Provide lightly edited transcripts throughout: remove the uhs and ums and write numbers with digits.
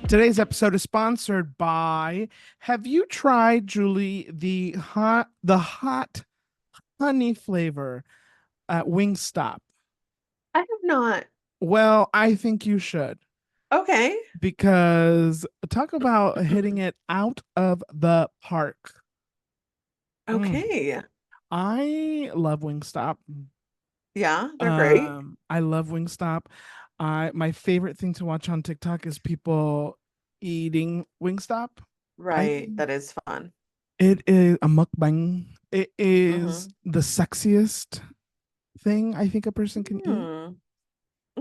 Today's episode is sponsored by. Have you tried, Julie, the hot honey flavor at Wingstop? I have not. Well, I think you should Okay. because talk about hitting it out of the park. Mm. Okay. I love Wingstop. Yeah, they're great. I love Wingstop. I My favorite thing to watch on TikTok is people eating Wingstop. I Right. That is fun. It is a mukbang. It is Mm-hmm. the sexiest thing I think a person can eat. Hmm.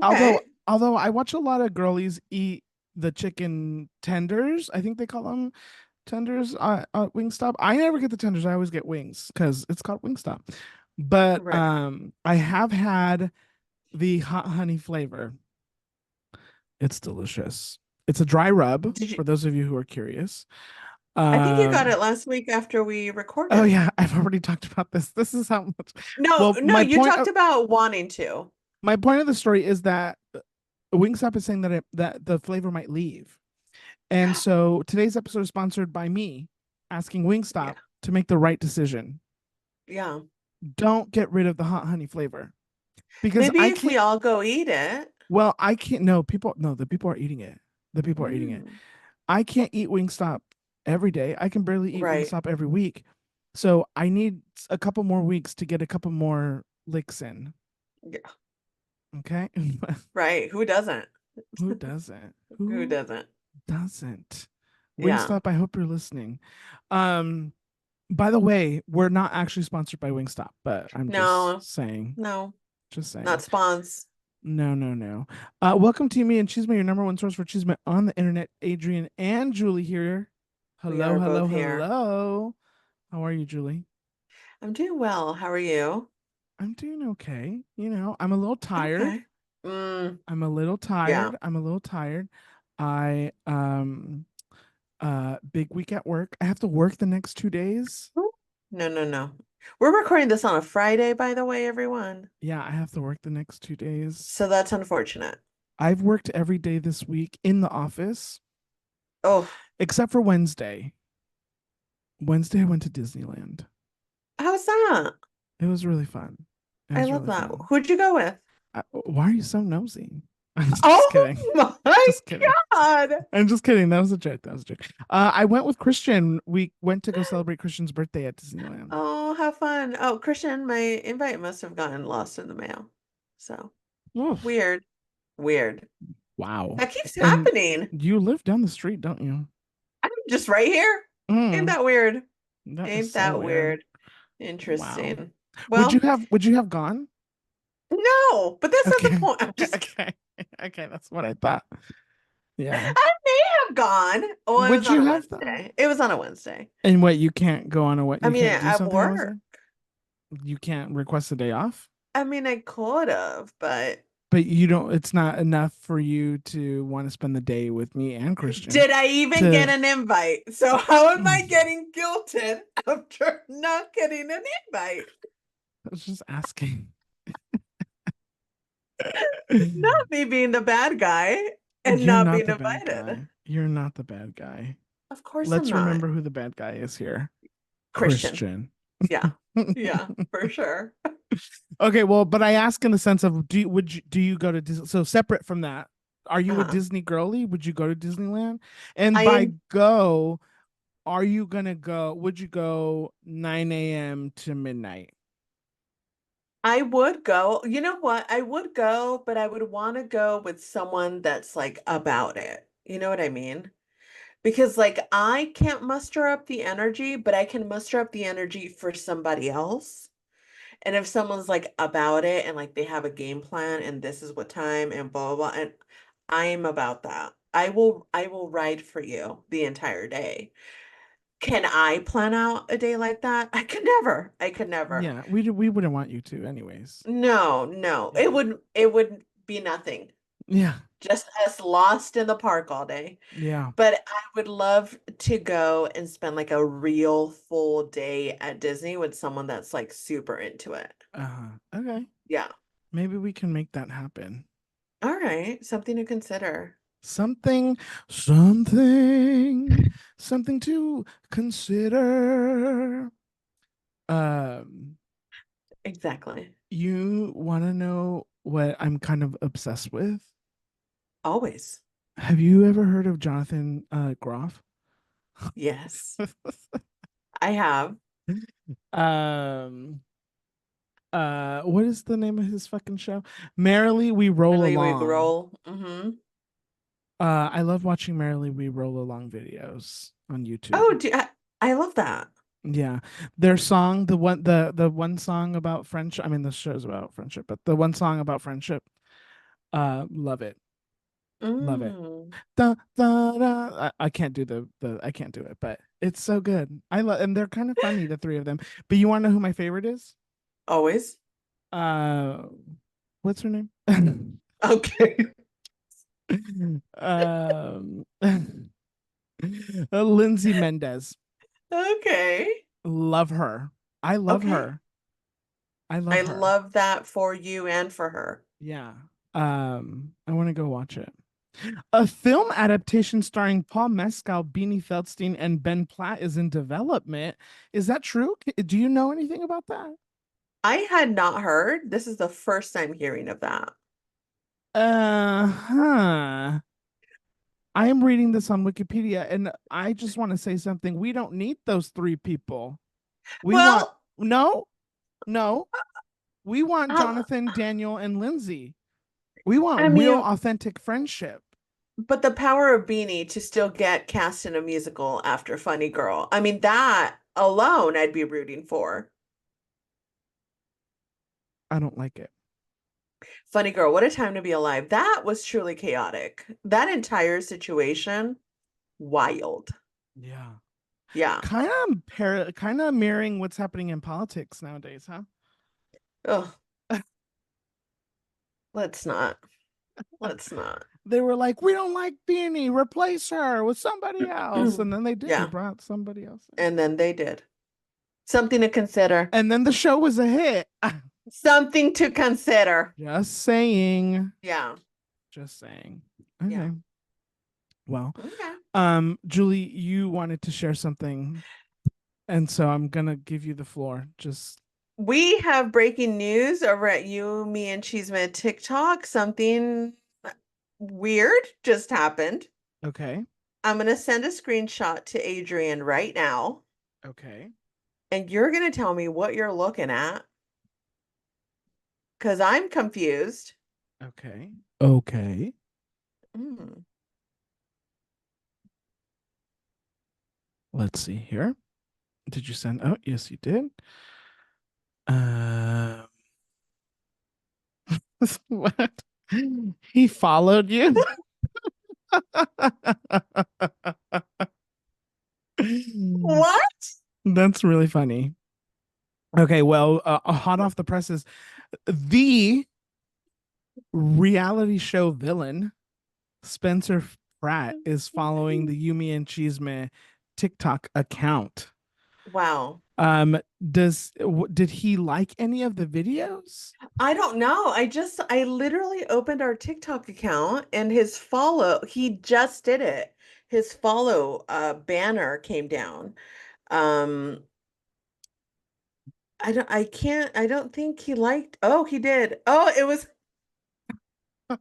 Although Okay. although I watch a lot of girlies eat the chicken tenders. I think they call them tenders at Wingstop. I never get the tenders. I always get wings because it's called Wingstop. But Right. I have had the hot honey flavor. It's delicious. It's a dry rub Did you? for those of you who are curious. I think you got Um, it last week after we oh recorded. yeah, I've already talked about this. This is how much. No, Well, no, you talked about wanting to. my point of the story is that Wingstop is saying that the flavor might leave, and so today's episode is sponsored by me asking Yeah. Wingstop to make the right decision. Yeah. Don't get rid of the hot honey flavor because Maybe I if we can't. all go eat it. Well, I can't. No, people. No, the people are eating it. The people are eating it. Mm. I can't eat Wingstop every day. I can barely eat Right. Wingstop every week. So I need a couple more weeks to get a couple more licks in. Yeah. Okay. Right. Who doesn't? Who doesn't? Who Who doesn't? doesn't? Yeah. Wingstop, I hope you're listening. Um, by the way, we're not actually sponsored by Wingstop, but I'm just No, saying. no, Just not saying. spawns. No, no, no. Welcome to me and Chisme, your number one source for Chisme on the internet. Adrian and Julie here. We Hello, are hello, both here. hello. How are you, Julie? I'm doing well. How are you? I'm doing okay. I'm a little tired. Okay. Mm, I'm a little yeah. tired. I'm a little tired. I big week at work. I have to work the next 2 days. No, no, no. We're recording this on a Friday, by the way, everyone. Yeah, I have to work the next 2 days. So that's unfortunate. I've worked every day this week in the office, Oh, except for Wednesday. Wednesday I went to Disneyland. how's that? It was really fun. It I was love really that. fun. Who'd you go with? Why are you so nosy? I'm just Oh kidding. my Just kidding. God. I'm just kidding. That was a joke. That was a joke. I went with Christian. We went to go celebrate Christian's birthday at Disneyland. Oh, have fun. Oh, Christian, my invite must have gotten lost in the mail. So Oof. weird. Weird. Wow. That keeps And happening. you live down the street, don't you? I'm just right here. Ain't Mm, that weird? that is Ain't so that weird. weird? Wow. Interesting. Would you Well, have would you have gone? no, but that's not the Okay. point. I'm just Okay. Okay, that's what I thought. Yeah. I may have gone. Oh, it was Would on you a have though? Wednesday. It was on a Wednesday. And what, you can't go on a what? I You mean, can't do at something on Wednesday? work. You can't request a day off? I mean, I could have, but But you don't, it's not enough for you to want to spend the day with me and Christian did I even get to an invite? So how am I getting guilted after not getting an invite? I was just asking. Not me being the bad guy and You're not not being the bad invited. guy. You're not the bad guy. Of course I'm Let's not. remember who the bad guy is here. Christian. Christian. Yeah. Yeah, for sure. Okay, well, but I ask in the sense of do you go to Disney? So separate from that, are you a Uh-huh. Disney girly? Would you go to Disneyland? And I by am go, are you gonna go? Would you go 9 a.m. to midnight? I would go. You know what? I would go, but I would want to go with someone that's like about it. You know what I mean? Because like I can't muster up the energy, but I can muster up the energy for somebody else. And if someone's like about it and like they have a game plan and this is what time and blah blah blah, and I am about that. I will ride for you the entire day. Can I plan out a day like that? I could never. I could never. Yeah, we wouldn't want you to, anyways. No, no. Yeah, It would be nothing. yeah, Just us lost in the park all day. yeah. But I would love to go and spend like a real full day at Disney with someone that's like super into it. Okay, Yeah. maybe we can make that happen. All right. Something to consider. Something, something, something to consider. Um, Exactly. you want to know what I'm kind of obsessed with? Always. Have you ever heard of Jonathan Groff? Yes, I have. um, what is the name of his fucking show? Merrily We Roll Really, we Along. roll. Mm-hmm. I love watching Merrily We Roll Along videos on YouTube. Oh, I love that. Yeah, their song, the one song about friendship. I mean, the show's about friendship, but the one song about friendship, love it, love it. Mm. Da, da, da. I can't do the I can't do it, but it's so good. I love, and they're kind of funny, the three of them. But you want to know who my favorite is? Always. Uh, what's her name? Okay. um, Lindsay Mendez. Okay. Love her. I love Okay. her. I I love her. love that for you and for her. Yeah. I want to go watch it. A film adaptation starring Paul Mescal, Beanie Feldstein, and Ben Platt is in development. Is that true? Do you know anything about that? I had not heard. This is the first time hearing of that. Huh. I am reading this on Wikipedia, and I just want to say something. We don't need those three people. We want Well, no, no. We want um, Jonathan, Daniel, and Lindsay. We I want real, mean, authentic friendship. but the power of Beanie to still get cast in a musical after Funny Girl. I mean, that alone I'd be rooting for. I don't like it. Funny Girl, what a time to be alive. That was truly chaotic. That entire situation, wild. Yeah. Yeah. Kind of mirroring what's happening in politics nowadays, huh? Ugh, let's not. Let's not. They were like, "We don't like Beanie. Replace her with somebody else," and then they did. They Yeah. brought somebody else in, And then they did. Something to consider. and then the show was a hit. Something to consider. Just saying. Yeah. Just saying. Yeah. Okay. Well, Okay. Julie, you wanted to share something, and so I'm gonna give you the floor. Just We have breaking news over at You, Me, and Chisme TikTok. Something weird just happened. okay. I'm going to send a screenshot to Adrian right now, Okay. and you're going to tell me what you're looking at because I'm confused. Okay. Okay. Mm. Let's see here. Did you send? Oh, yes, you did. Um, what? He followed you? What? That's really funny. Okay, well, hot off the presses, the reality show villain Spencer Pratt is following the Yumi and Chisme TikTok account. Wow. Um, did he like any of the videos? I don't know. I literally opened our TikTok account and his follow, he just did it. His follow banner came down. Um, I don't think he liked, oh, he did. Oh, it was,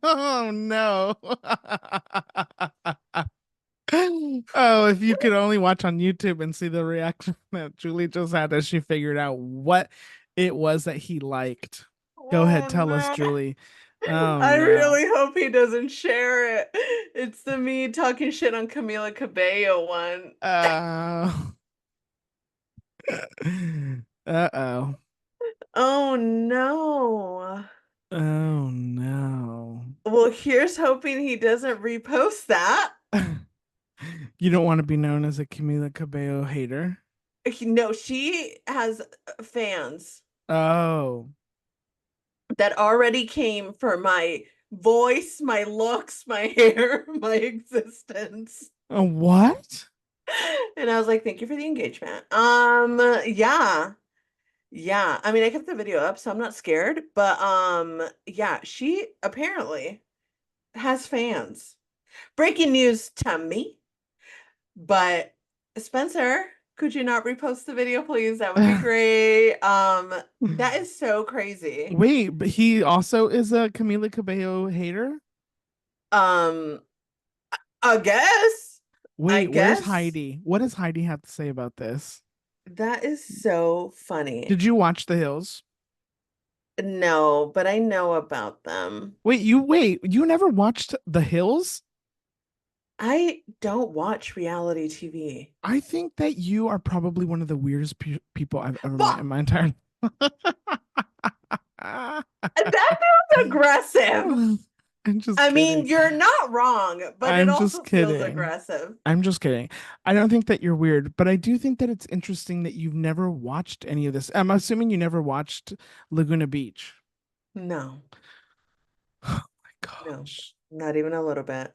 Oh no. Oh, if you could only watch on YouTube and see the reaction that Julie just had as she figured out what it was that he liked. Go ahead, oh tell us, no. Julie. Oh I no. really hope he doesn't share it. It's the me talking shit on Camila Cabello one. Uh, uh-oh. Oh no. Oh no. Well, here's hoping he doesn't repost that. You don't want to be known as a Camila Cabello hater. No, she has fans Oh. that already came for my voice, my looks, my hair, my existence. What? And I was like, thank you for the engagement. Yeah. Yeah. I mean, I kept the video up, so I'm not scared, but yeah, she apparently has fans. Breaking news to me, but Spencer, could you not repost the video, please? That would be great. That is so crazy. Wait, but he also is a Camila Cabello hater? Um, I guess. I Wait, where's guess Heidi? What does Heidi have to say about this? that is so funny. Did you watch The Hills? No, but I know about them. Wait, you never watched The Hills? I don't watch reality TV. I think that you are probably one of the weirdest people I've ever met in Fuck! my entire That feels aggressive. I'm just I mean, kidding. you're not wrong, but it I'm just also feels kidding. aggressive. I'm just kidding. I don't think that you're weird, but I do think that it's interesting that you've never watched any of this. I'm assuming you never watched Laguna Beach. No, Oh my no, gosh. not even a little bit.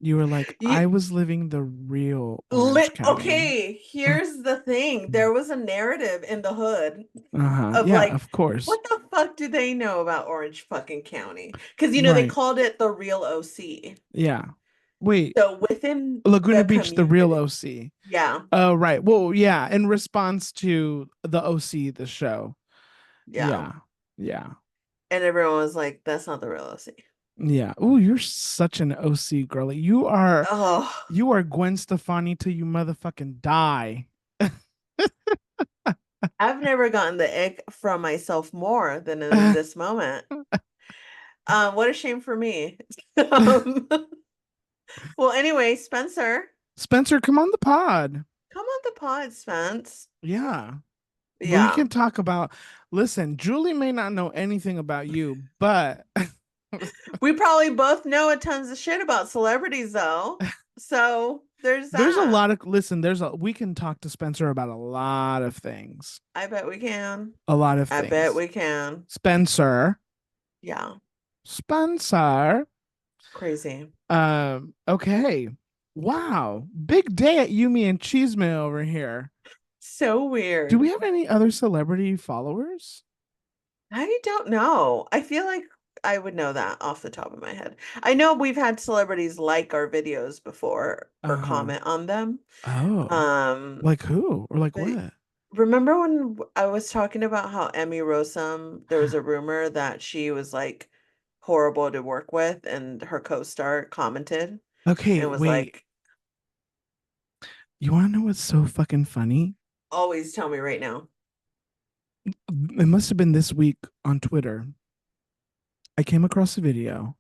You were like, You, I was living the real Orange County. okay, here's the thing. There was a narrative in the hood Uh-huh. of Yeah, like, of course. what the fuck do they know about Orange fucking County? Because they Right. called it the real OC. Yeah. Wait, So within Laguna the Beach, the real community, OC. yeah, Oh, right. Well, yeah, in response to the OC, the show. yeah. Yeah. Yeah. And everyone was like, that's not the real OC. Yeah. Oh, you're such an OC girly. Oh, You are Gwen Stefani till you motherfucking die. I've never gotten the ick from myself more than in this moment. What a shame for me. Um, well, anyway, Spencer, Spencer, come on the pod. come on the pod, Spence. Yeah. We Yeah. can talk about, listen, Julie may not know anything about you, but We probably both know a tons of shit about celebrities though. So there's there's a that. lot of, listen, we can talk to Spencer about a lot of things. I bet we can. A lot of I bet things. we can. Spencer. Yeah. Spencer. Crazy. Okay. Wow. Big day at Yumi and Chisme over here. So Do we weird. have any other celebrity followers? I don't know. I feel like I would know that off the top of my head. I know we've had celebrities like our videos before or Uh-huh. comment on them. Oh. Um, Like who? Or like but what? remember when I was talking about how Emmy Rossum, there was a rumor that she was like horrible to work with, and her co-star commented Okay, and was wait. like, You want to know what's so fucking funny? always tell me right now. It must have been this week on Twitter. I came across a video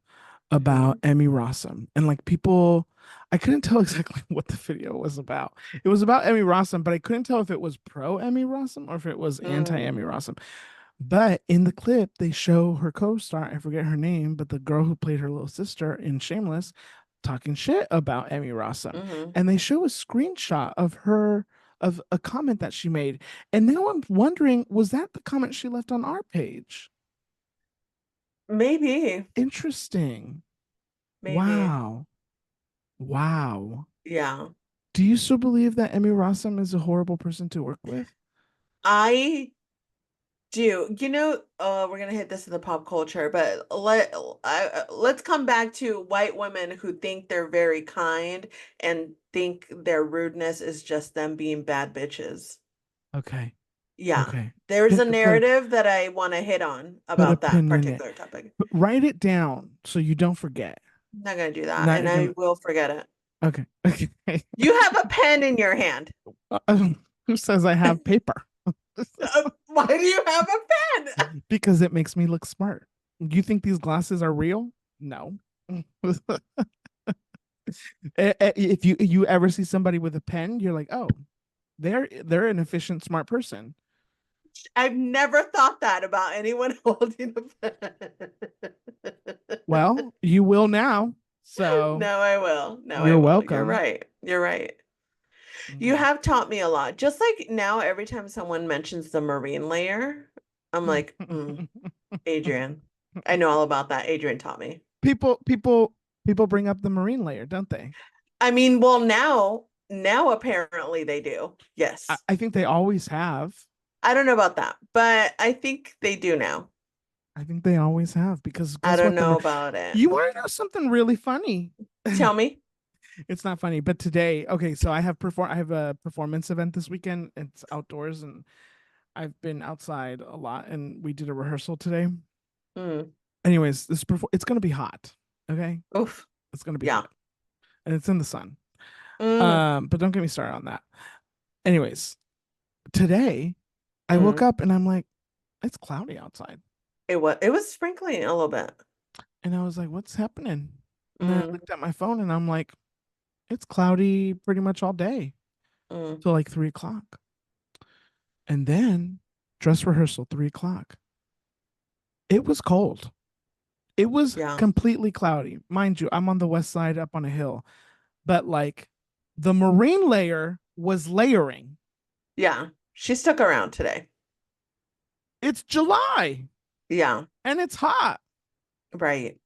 about Hmm. Emmy Rossum and like people I couldn't tell exactly what the video was about. It was about Emmy Rossum, but I couldn't tell if it was pro Emmy Rossum or if it was anti Emmy Mm, Rossum. But in the clip, they show her co-star, I forget her name, but the girl who played her little sister in Shameless talking shit about Emmy Rossum. hmm. And they show a screenshot of her of a comment that she made. And now I'm wondering, was that the comment she left on our page? Maybe, Interesting. maybe. Wow. Wow. Yeah. Do you still believe that Emmy Rossum is a horrible person to work with? I do. We're gonna hit this in the pop culture, but let's come back to white women who think they're very kind and think their rudeness is just them being bad bitches. Okay. Yeah. Okay. There's a Put narrative that I want to hit on put a about that pin in it. particular topic. Write it down so you don't forget. I'm not gonna do that, Not and you're I gonna. will forget it. Okay. Okay. You have a pen in your hand. Who says I have paper? Why do you have a pen? Because it makes me look smart. You think these glasses are real? No. If you ever see somebody with a pen, you're like, oh, they're an efficient, smart person. I've never thought that about anyone holding a pen. Well, you will now. So No, I will. No, I you're will. You're welcome. right. You're right. You Mhm. have taught me a lot. Just like now, every time someone mentions the marine layer, I'm like, Adrian. I know all about that. Adrian taught me. people, people, people bring up the marine layer, don't they? I mean, well, now apparently they do. Yes. I think they always have. I don't know about that, but I think they do now. I think they always have because I guess don't what? know about it. You want to know something really funny? Tell me. It's not funny, but today, okay, so I have a performance event this weekend. It's outdoors and I've been outside a lot and we did a rehearsal today. Mm. Anyways, it's going to be hot. Okay? Oof. It's going to be Yeah. hot. And it's in the sun. Mm. But don't get me started on that. Anyways, today I woke Mm. up and I'm like, it's cloudy outside. It was sprinkling a little bit. And I was like, what's happening? And then I Mm. looked at my phone and I'm like, it's cloudy pretty much all day Mm. till like 3 o'clock. And then dress rehearsal, 3 o'clock. It was cold. It was Yeah. completely cloudy. Mind you, I'm on the west side up on a hill, but like the marine layer was layering. Yeah. She stuck around today. It's July Yeah. and it's hot. Right.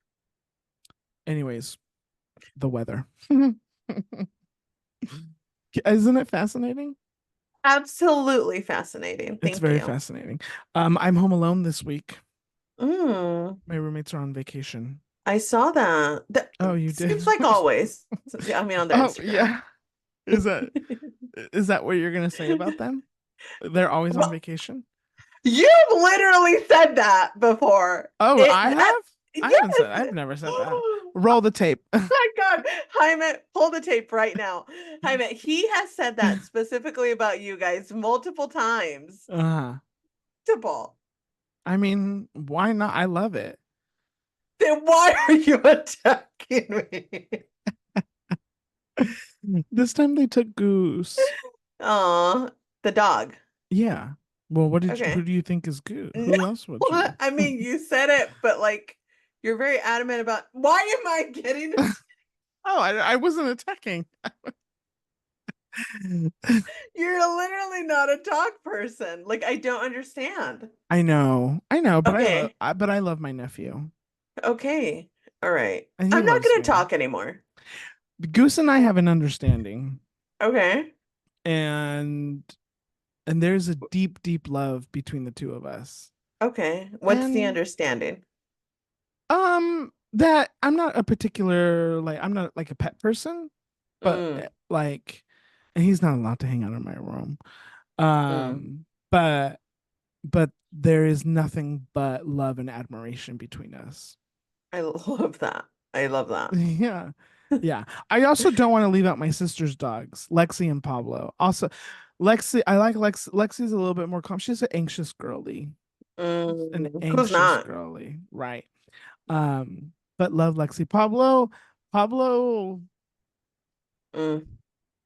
Anyways, the weather. Isn't it fascinating? Absolutely fascinating. It's Thank very you. fascinating. I'm home alone this week. Mm. My roommates are on vacation. I saw that. That Oh, you did? seems like always. I mean, on their Oh, Instagram. yeah. Is that is that what you're gonna say about them? They're always on Well, vacation? you've literally said that before. Oh, It I that have? yes. I've never said that. Roll the tape. My God, Jaime, pull the tape right now. Jaime, he has said that specifically about you guys multiple times. uh Multiple. I mean, why not? I love it. Then why are you attacking me? This time they took Goose. Aw, the dog. Yeah. Well, who Okay. do you think is Goose? No, Who else would you? I mean, you said it, but like, you're very adamant about why am I getting Oh, I wasn't attacking. You're literally not a dog person. Like, I don't understand. I know, but Okay. I love my nephew, Okay. All right. and he I'm not loves gonna me. talk anymore. Goose and I have an understanding, Okay. and there's a deep, deep love between the two of us. Okay. What's the And understanding? that I'm not like a pet person, but Mm, like, and he's not allowed to hang out in my room. mm. But there is nothing but love and admiration between us. I love that. I love that. Yeah. Yeah. I also don't want to leave out my sister's dogs, Lexi and Pablo. Also, I like Lexi's a little bit more calm. She's an anxious girly. An Who's anxious not? girly, right? But love Lexi. Pablo, Mm,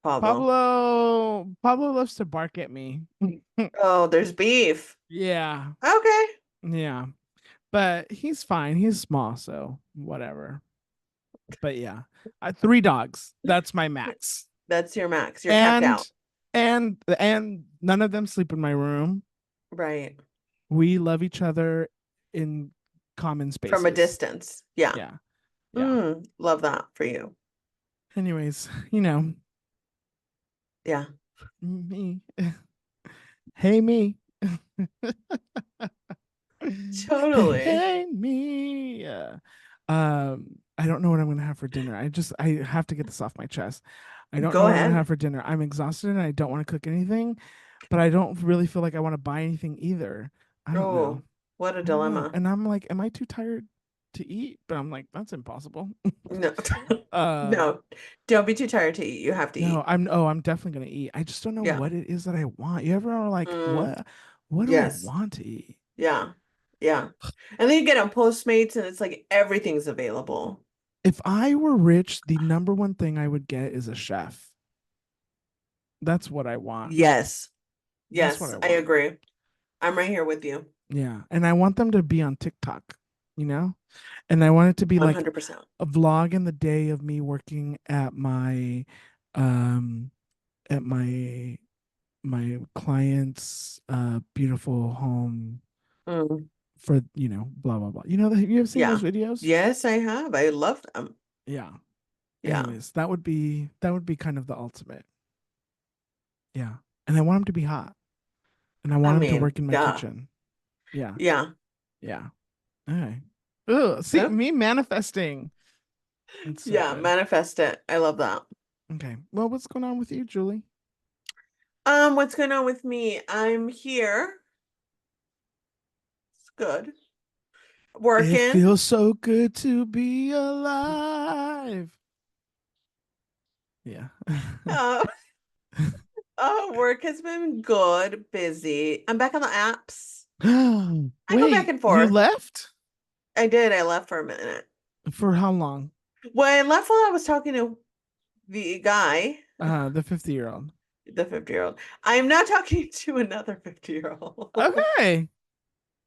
Pablo. Pablo loves to bark at me. Oh, there's beef. Yeah. Okay. Yeah. But he's fine. He's small, so whatever. But yeah, 3 dogs. That's my max. That's your max. You're capped And out. none of them sleep in my room. Right. We love each other in common From a spaces. distance. Yeah. Yeah, yeah. Love that for you. Anyways, Yeah. me. Hey me. Totally. Hey me. I don't know what I'm gonna have for dinner. I have to get this off my chest. I don't know Go what I'm gonna ahead. have for dinner. I'm exhausted and I don't want to cook anything, but I don't really feel like I want to buy anything either. I don't know. Oh, what a I don't know. dilemma. And I'm like, am I too tired to eat? But I'm like, that's impossible. No. uh No. Don't be too tired to eat. You have to no, eat. I'm definitely gonna eat. I just don't know Yeah. what it is that I want. You ever are like, Mm, what do I yes. want to eat? Yeah. Yeah. And then you get on Postmates and it's like everything's available. If I were rich, the number one thing I would get is a chef. That's what I want. Yes. That's what Yes, I I want. agree. I'm right here with you. Yeah. And I want them to be on TikTok, you know? And I want it to be like 100%. a vlog in the day of me working um at my client's beautiful home Mm, for, blah blah blah. You ever seen those yeah. videos? Yes, I have. I love them. Yeah. Yeah. Anyways, that would be kind of the ultimate. Yeah. And I want them to be hot. And I I want them to mean, work in my duh. kitchen. Yeah. Yeah. Yeah. Okay. Ugh, see Oh, me manifesting. It's so Yeah, good. manifest it. I love that. Okay. Well, what's going on with you, Julie? What's going on with me? I'm here. It's good. It Working. feels so good to be alive. Yeah. Uh, work has been good, busy. I'm back on the apps. I go back Wait, and you forth. left? I did. I left for a minute. For how long? Well, I left while I was talking to the guy, The 50-year-old. the 50-year-old. I am not talking to another 50-year-old. Okay.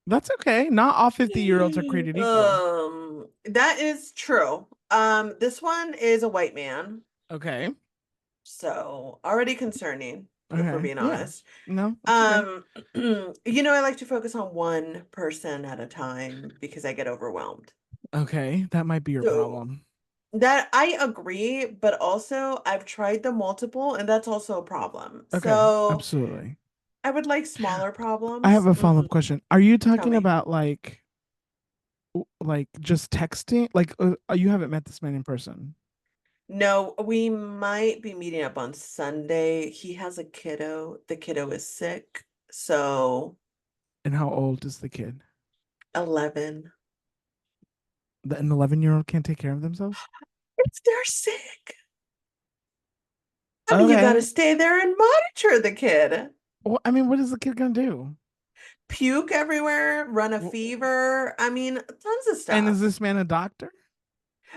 That's okay. Not all 50-year-olds are created equal. That is true. This one is a white man, Okay. so already concerning, if we're Okay. being Yeah. honest. No, that's okay. I like to focus on one person at a time because I get overwhelmed. Okay. That might be your So problem. that I agree, but also I've tried the multiple, and that's also a problem. Okay. So Absolutely. I would like smaller I have problems. a follow-up question. Are you Tell talking me. about like just texting? Like you haven't met this man in person. No, we might be meeting up on Sunday. He has a kiddo. The kiddo is sick. So And how old is the kid? 11. An 11-year-old can't take care of themselves? If they're sick. I mean, you got to Okay. stay there and monitor the kid. Well, I mean, what is the kid gonna do? Puke everywhere, run a W- fever. I mean, tons of And is stuff. this man a doctor?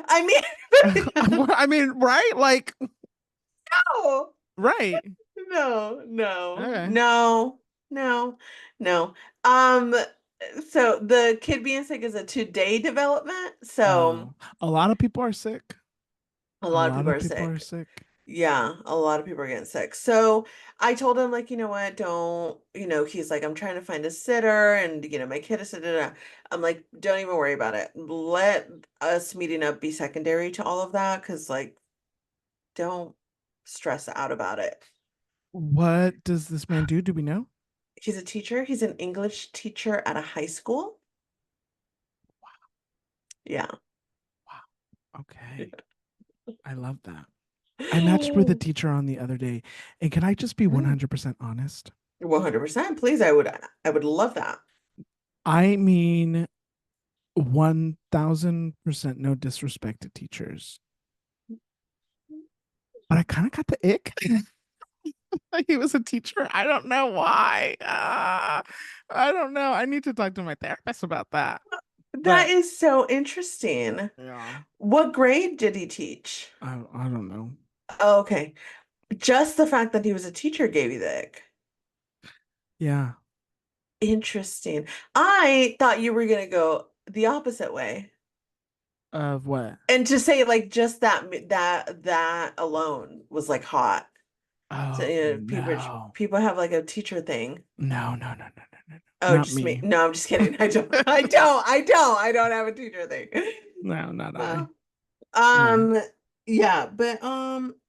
I mean, I mean, right? Like, no, right. no, no, Okay. no, no, no. Um, so the kid being sick is a two-day development. So A lot of people are sick. a A lot of lot people of are people are sick. sick. Yeah, a lot of people are getting sick. So I told him, like, you know what, don't, he's like, I'm trying to find a sitter and, my kid is sitter. I'm like, don't even worry about it. Let us meeting up be secondary to all of that because, like, don't stress out about it. What does this man do? Do we know? He's a teacher. He's an English teacher at a high school. Yeah. Wow. Okay. I love that. I matched with a teacher on the other day, and can I just be 100% honest? 100%. Please, I would love that. I mean, 1000% no disrespect to teachers, but I kind of got the ick. He was a teacher. I don't know why. I don't know. I need to talk to my therapist about that. That But is so interesting. yeah, What grade did he teach? I don't know. Oh, okay. Just the fact that he was a teacher gave you the ick. Yeah. Interesting. I thought you were gonna go the opposite way Of what? and to say like just that alone was like hot. So Oh no. people have like a teacher thing. No, no, no, no, no, no, no. Oh, Not just me. me. No, I'm just kidding. I don't. I don't have a teacher thing. No, not I. No. Yeah. Um, yeah, but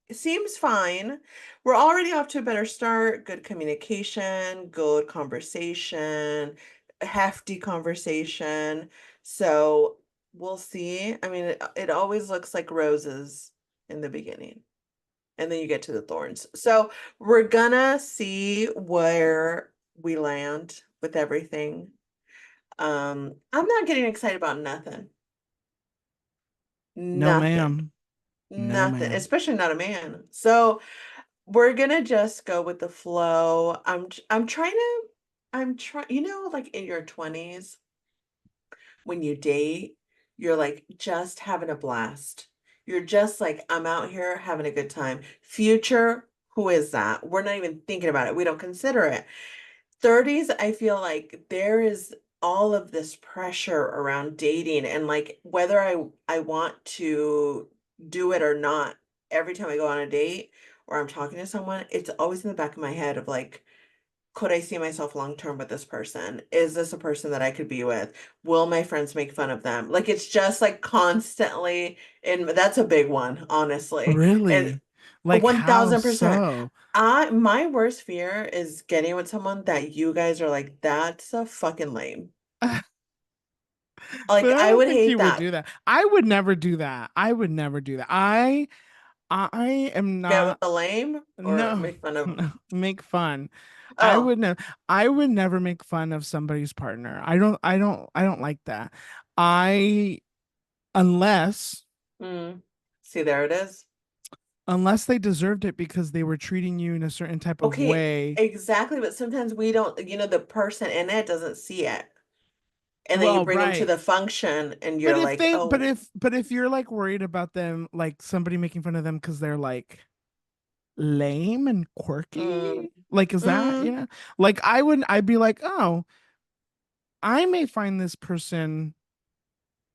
it seems fine. We're already off to a better start. Good communication, good conversation, hefty conversation. So we'll see. I mean, it always looks like roses in the beginning, and then you get to the thorns. So we're gonna see where we land with everything. I'm not getting excited about nothing. No, Nothing. ma'am. No, Nothing, ma'am. especially not a man. So we're gonna just go with the flow. I'm trying to I'm trying, like in your 20s when you date, you're like just having a blast. You're just like, I'm out here having a good time. Future, who is that? We're not even thinking about it. We don't consider it. 30s, I feel like there is all of this pressure around dating and like whether I want to do it or not, every time I go on a date or I'm talking to someone, it's always in the back of my head of like, could I see myself long term with this person? Is this a person that I could be with? Will my friends make fun of them? Like it's just like constantly, and that's a big one, honestly. And Really? Like how 1000%. so? My worst fear is getting with someone that you guys are like, that's a fucking lame. But Like I I don't would think hate you would that. do that. I would never do that. I would never do that. I am Get with not. the lame or No, make fun of. no, make fun. I Oh, would never. I would never make fun of somebody's partner. I don't like that. I unless mm. See, there it is. unless they deserved it because they were treating you in a certain type of Okay, way. exactly. But sometimes we don't, the person in it doesn't see it. And then you Well, bring them to right. the function and But you're if like, they, oh, but if you're like worried about them, like somebody making fun of them because they're like lame and mm, quirky, like is that, mm, like I'd be like, oh, I may find this person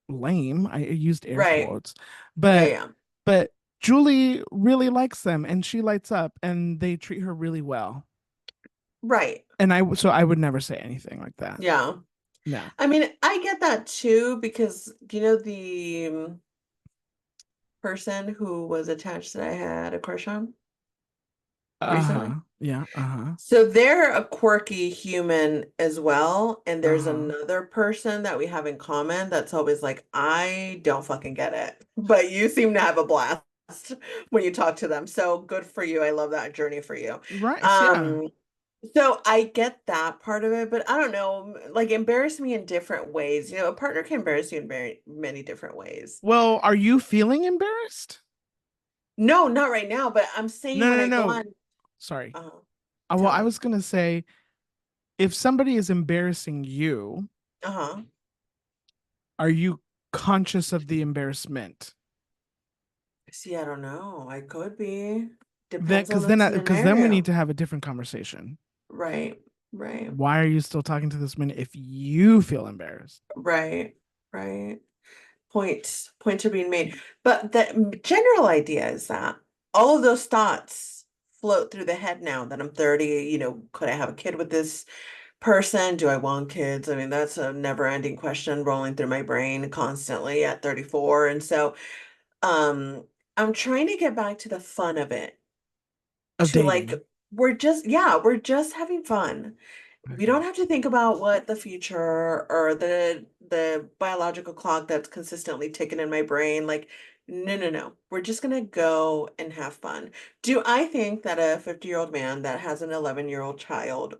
lame. I used air right. quotes, Yeah, but yeah. but Julie really likes them and she lights up and they treat her really well. Right. And I would never say anything like that. Yeah. No. I mean, I get that too because the person who was attached that I had a crush on recently. Uh-huh. Yeah. Uh-huh. So they're a quirky human as well. And there's Uh-huh. another person that we have in common that's always like, I don't fucking get it. But you seem to have a blast when you talk to them. So good for you. I love that journey for you. Right. Yeah. Um, so I get that part of it, but I don't know, like embarrass me in different ways. A partner can embarrass you in very many different ways. Well, are you feeling embarrassed? No, not right now, but I'm saying No, when no, I go no. on, Sorry. uh, Well, tell I me. was gonna say if somebody is embarrassing you, Uh-huh. are you conscious of the embarrassment? See, I don't know. I could be. That Depends on because the then we need scenario. to have a different conversation. Right, right, Why are you still talking to this man if you feel embarrassed? right, right. Points are being made. But the general idea is that all of those thoughts float through the head now that I'm 30. Could I have a kid with this person? Do I want kids? I mean, that's a never-ending question rolling through my brain constantly at 34. And so, um, I'm trying to get back to the fun of it, Of to like, dating. we're just having fun. We don't Okay. have to think about what the future or the biological clock that's consistently ticking in my brain. Like, no, no, no. We're just gonna go and have fun. Do I think that a 50-year-old man that has an 11-year-old child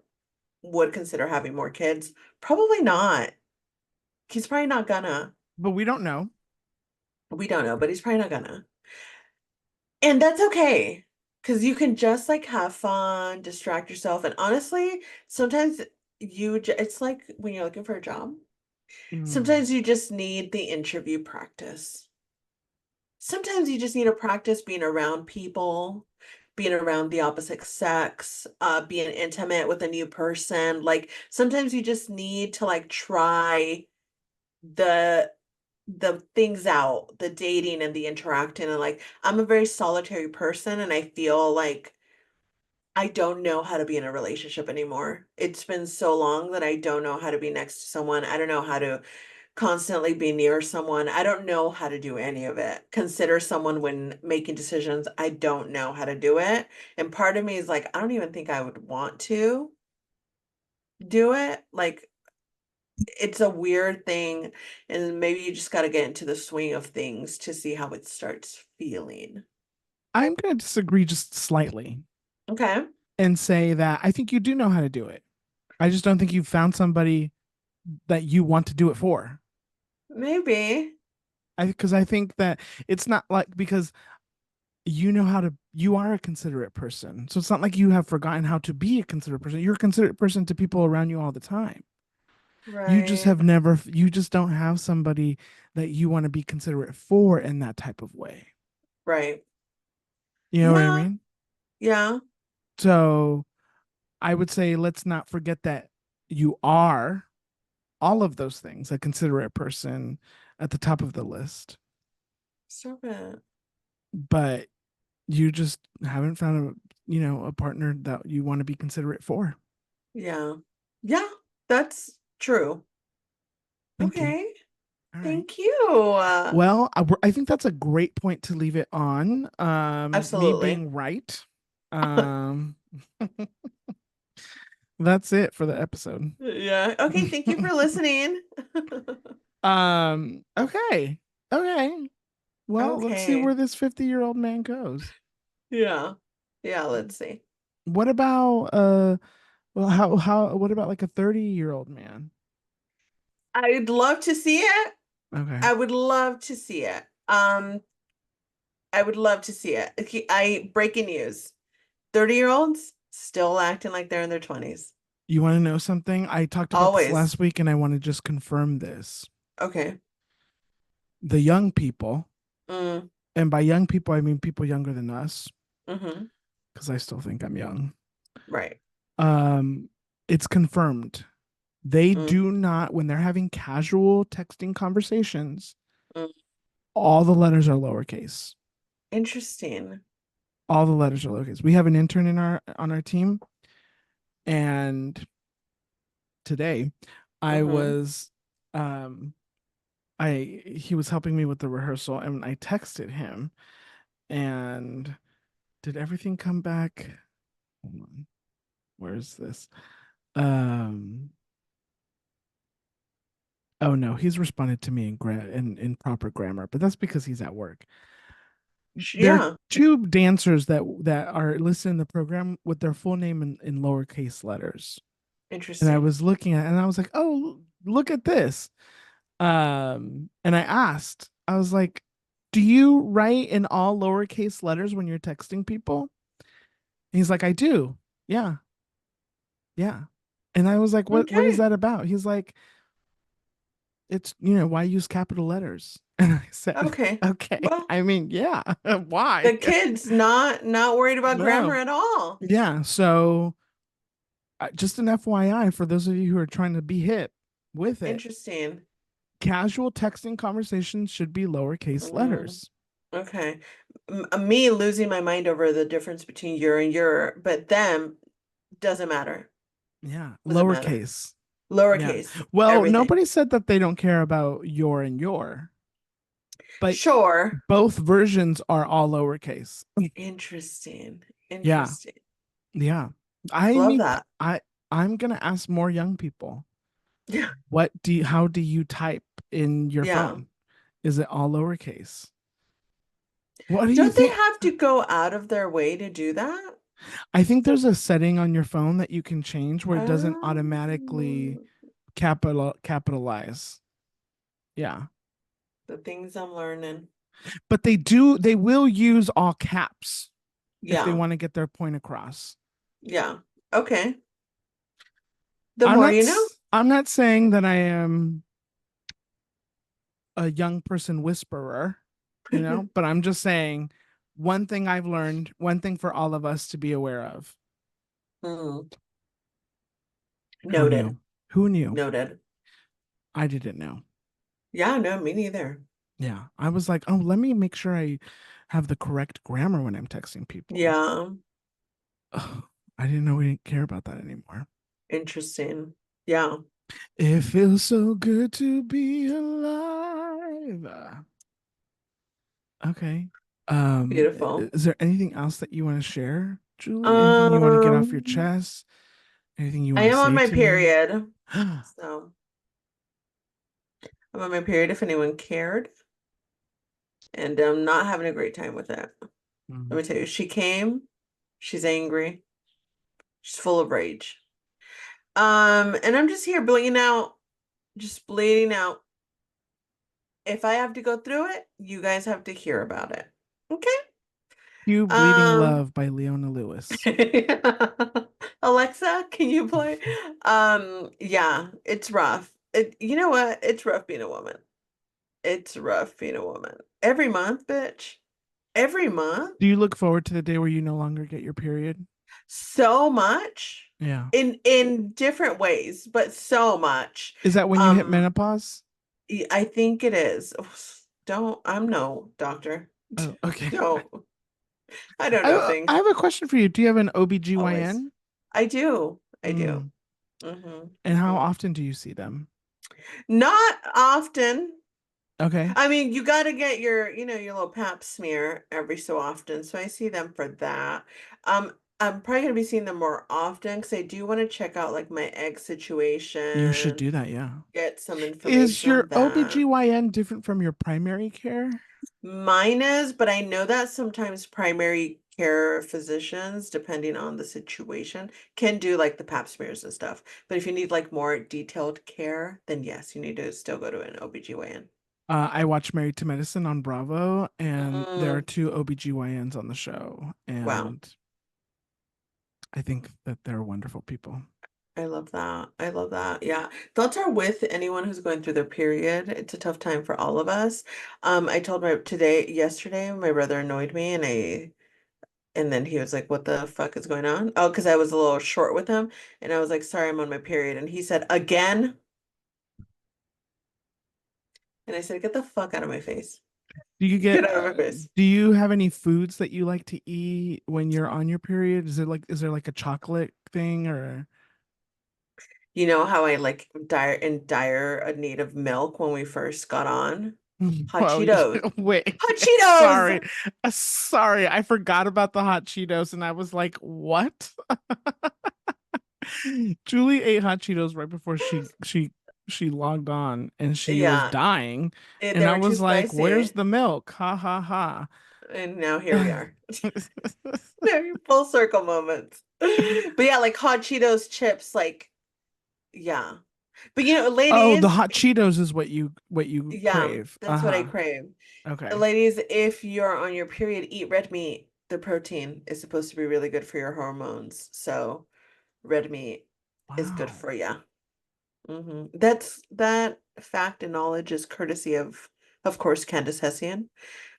would consider having more kids? Probably not. He's probably not gonna. But we don't know. We don't know, but he's probably not gonna. And that's okay. Because you can just like have fun, distract yourself. And honestly, sometimes it's like when you're looking for a job. Mm. Sometimes you just need the interview practice. Sometimes you just need to practice being around people, being around the opposite sex, being intimate with a new person. Like sometimes you just need to like try the the things out, the dating and the interacting. And like I'm a very solitary person and I feel like I don't know how to be in a relationship anymore. It's been so long that I don't know how to be next to someone. I don't know how to constantly be near someone. I don't know how to do any of it. Consider someone when making decisions. I don't know how to do it. And part of me is like, I don't even think I would want to do it. Like, it's a weird thing. And maybe you just got to get into the swing of things to see how it starts feeling. I'm gonna disagree just slightly Okay. and say that I think you do know how to do it. I just don't think you've found somebody that you want to do it for. Maybe. I think that it's not like because you are a considerate person. So it's not like you have forgotten how to be a considerate person. You're a considerate person to people around you all the time. Right. You just don't have somebody that you want to be considerate for in that type of way. Right. You know what I Yeah. mean? Yeah. So I would say let's not forget that you are all of those things, a considerate person at the top of the list, Stop it. but you just haven't found a partner that you want to be considerate for. Yeah. Yeah. That's true. Thank you. Okay. All right. Thank you. Well, I think that's a great point to leave it on. Me Absolutely. being right. Um, that's it for the episode. Yeah. Okay. Thank you for listening. Okay. Okay. Well, let's see where Okay. this 50-year-old man goes. Yeah. Yeah, let's see. What about well how what about like a 30-year-old man? I'd love to see it. Okay. I would love to see it. I would love to see it. Breaking news. 30-year-olds still acting like they're in their 20s. You want to know something? I talked about this Always. last week and I want to just confirm this. Okay. The young people, Mm, and by young people I mean people younger than us, hmm. because I still think I'm young. Right. Um, it's confirmed. They Mm, do not, when they're having casual texting conversations, mm. all the letters are lowercase. Interesting. All the letters are lowercase. We have an intern in our on our team, and today I Hmm. was I he was helping me with the rehearsal and I texted him and did everything come back? Hold on. Where's this? Um oh no, he's responded to me in proper grammar, but that's because he's at work. There are Yeah. two dancers that are listed in the program with their full name in lowercase letters. And I Interesting. was looking at it and I was like, "Oh, look at this." And I asked, I was like, "Do you write in all lowercase letters when you're texting people?" And he's like, "I do." Yeah. Yeah. And I was like, what is Okay. that about? He's like, "It's, why use capital letters?" And I said, Okay. "Okay. Well, I mean, yeah. Why?" the kid's not worried about grammar No. at all. Yeah. So just an FYI for those of you who are trying to be hip with it, Interesting. casual texting conversations should be lowercase Mm, letters. okay. Me losing my mind over the difference between your and your, but them doesn't matter. Yeah, Doesn't matter. lowercase. Yeah. Lowercase, Well, everything. nobody said that they don't care about your and your, but Sure. both versions are all lowercase. Interesting. Yeah. Interesting. Yeah. I Love need that. I'm gonna ask more young people, Yeah. how do you type in your Yeah. phone? Is it all lowercase? What do you Don't they think? have to go out of their way to do that? I think there's a setting on your phone that you can change where it doesn't automatically Um, capitalize. Yeah. the things I'm learning. But they will use all caps if they Yeah. want to get their point across. Yeah. Okay. The more you know. I'm not saying that I am a young person whisperer, but I'm just saying one thing I've learned, one thing for all of us to be aware of. Hmm. Who Noted. knew? Who knew? Noted. I didn't know. Yeah, no, me neither. Yeah. I was like, "Oh, let me make sure I have the correct grammar when I'm texting people." Yeah. Ugh, I didn't know we didn't care about that anymore. Interesting. Yeah. It feels so good to be alive. Okay. Beautiful. Is there anything else that you want to share, Julie? Anything you want to get off your Um, chest? Anything you I want to am on say my to me? period. So I'm on my period if anyone cared. And I'm not having a great time with it. Let Mhm. me tell you, she came, she's angry, she's full of rage. And I'm just here bleeding out, just bleeding out. If I have to go through it, you guys have to hear about it. Okay? You Bleeding Um, Love by Leona Lewis. Alexa, can you play? Yeah, it's rough. You know what? It's rough being a woman. It's rough being a woman. Every month, bitch. Every month. Do you look forward to the day where you no longer get your period? So much Yeah. in different ways, but so much. Is that when you hit Um, menopause? I think it is. Don't, I'm no doctor. Oh, okay. Don't. I don't know I things. have a question for you. Do you have an Always. OBGYN? I do. I do. Mm. And how Hmm. often do you see them? Not often. Okay. I mean, you got to get your, your little pap smear every so often. So I see them for that. Um, I'm probably gonna be seeing them more often because I do want to check out like my egg You should situation, do that, yeah. get some Is information your on that. OBGYN different from your primary care? Mine is, but I know that sometimes primary care physicians, depending on the situation, can do like the pap smears and stuff. But if you need like more detailed care, then yes, you need to still go to an OBGYN. I watch Married to Medicine on Bravo, and there are Mm, two OBGYNs on the show, wow. and I think that they're wonderful people. I love that. I love that. Yeah. Thoughts are with anyone who's going through their period. It's a tough time for all of us. I told yesterday, my brother annoyed me and then he was like, "What the fuck is going on?" Oh, because I was a little short with him. And I was like, "Sorry, I'm on my period." And he said, "Again?" And I said, "Get the fuck out of my face. Do you get Get out of my face." do you have any foods that you like to eat when you're on your period? Is there like a chocolate thing or You know how I like dire a need of milk when we first got on? Hot well, Cheetos. wait. Hot Sorry. Cheetos. Sorry. I forgot about the hot Cheetos and I was like, "What?" Julie ate hot Cheetos right before she logged on and she was Yeah, dying they and I were too was like, "Where's spicy. the milk?" Ha ha ha. And now here we are. Very full circle moments. But yeah, like hot Cheetos chips, like, yeah. But Oh, the ladies, hot Cheetos is what you yeah, crave. that's what I Uh-huh. crave. Okay. Ladies, if you're on your period, eat red meat. The protein is supposed to be really good for your hormones. So red meat is good Wow. for you. That fact and knowledge is courtesy of course, Candace Hessian,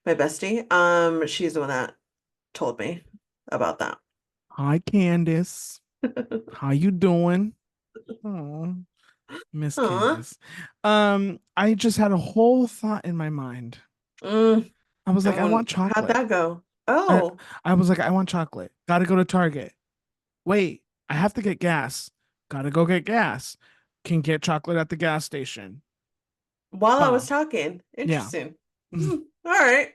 my bestie. She's the one that told me about that. Hi, Candace. How you doing? Oh, Miss Huh? Candace. I just had a whole thought in my mind. Mm, I was like, I want how'd chocolate. that go? I, Oh, I was like, I want chocolate. Gotta go to Target. Wait, I have to get gas. Gotta go get gas. Can get chocolate at the gas station. while I was Bum. talking. Yeah. Interesting. All right.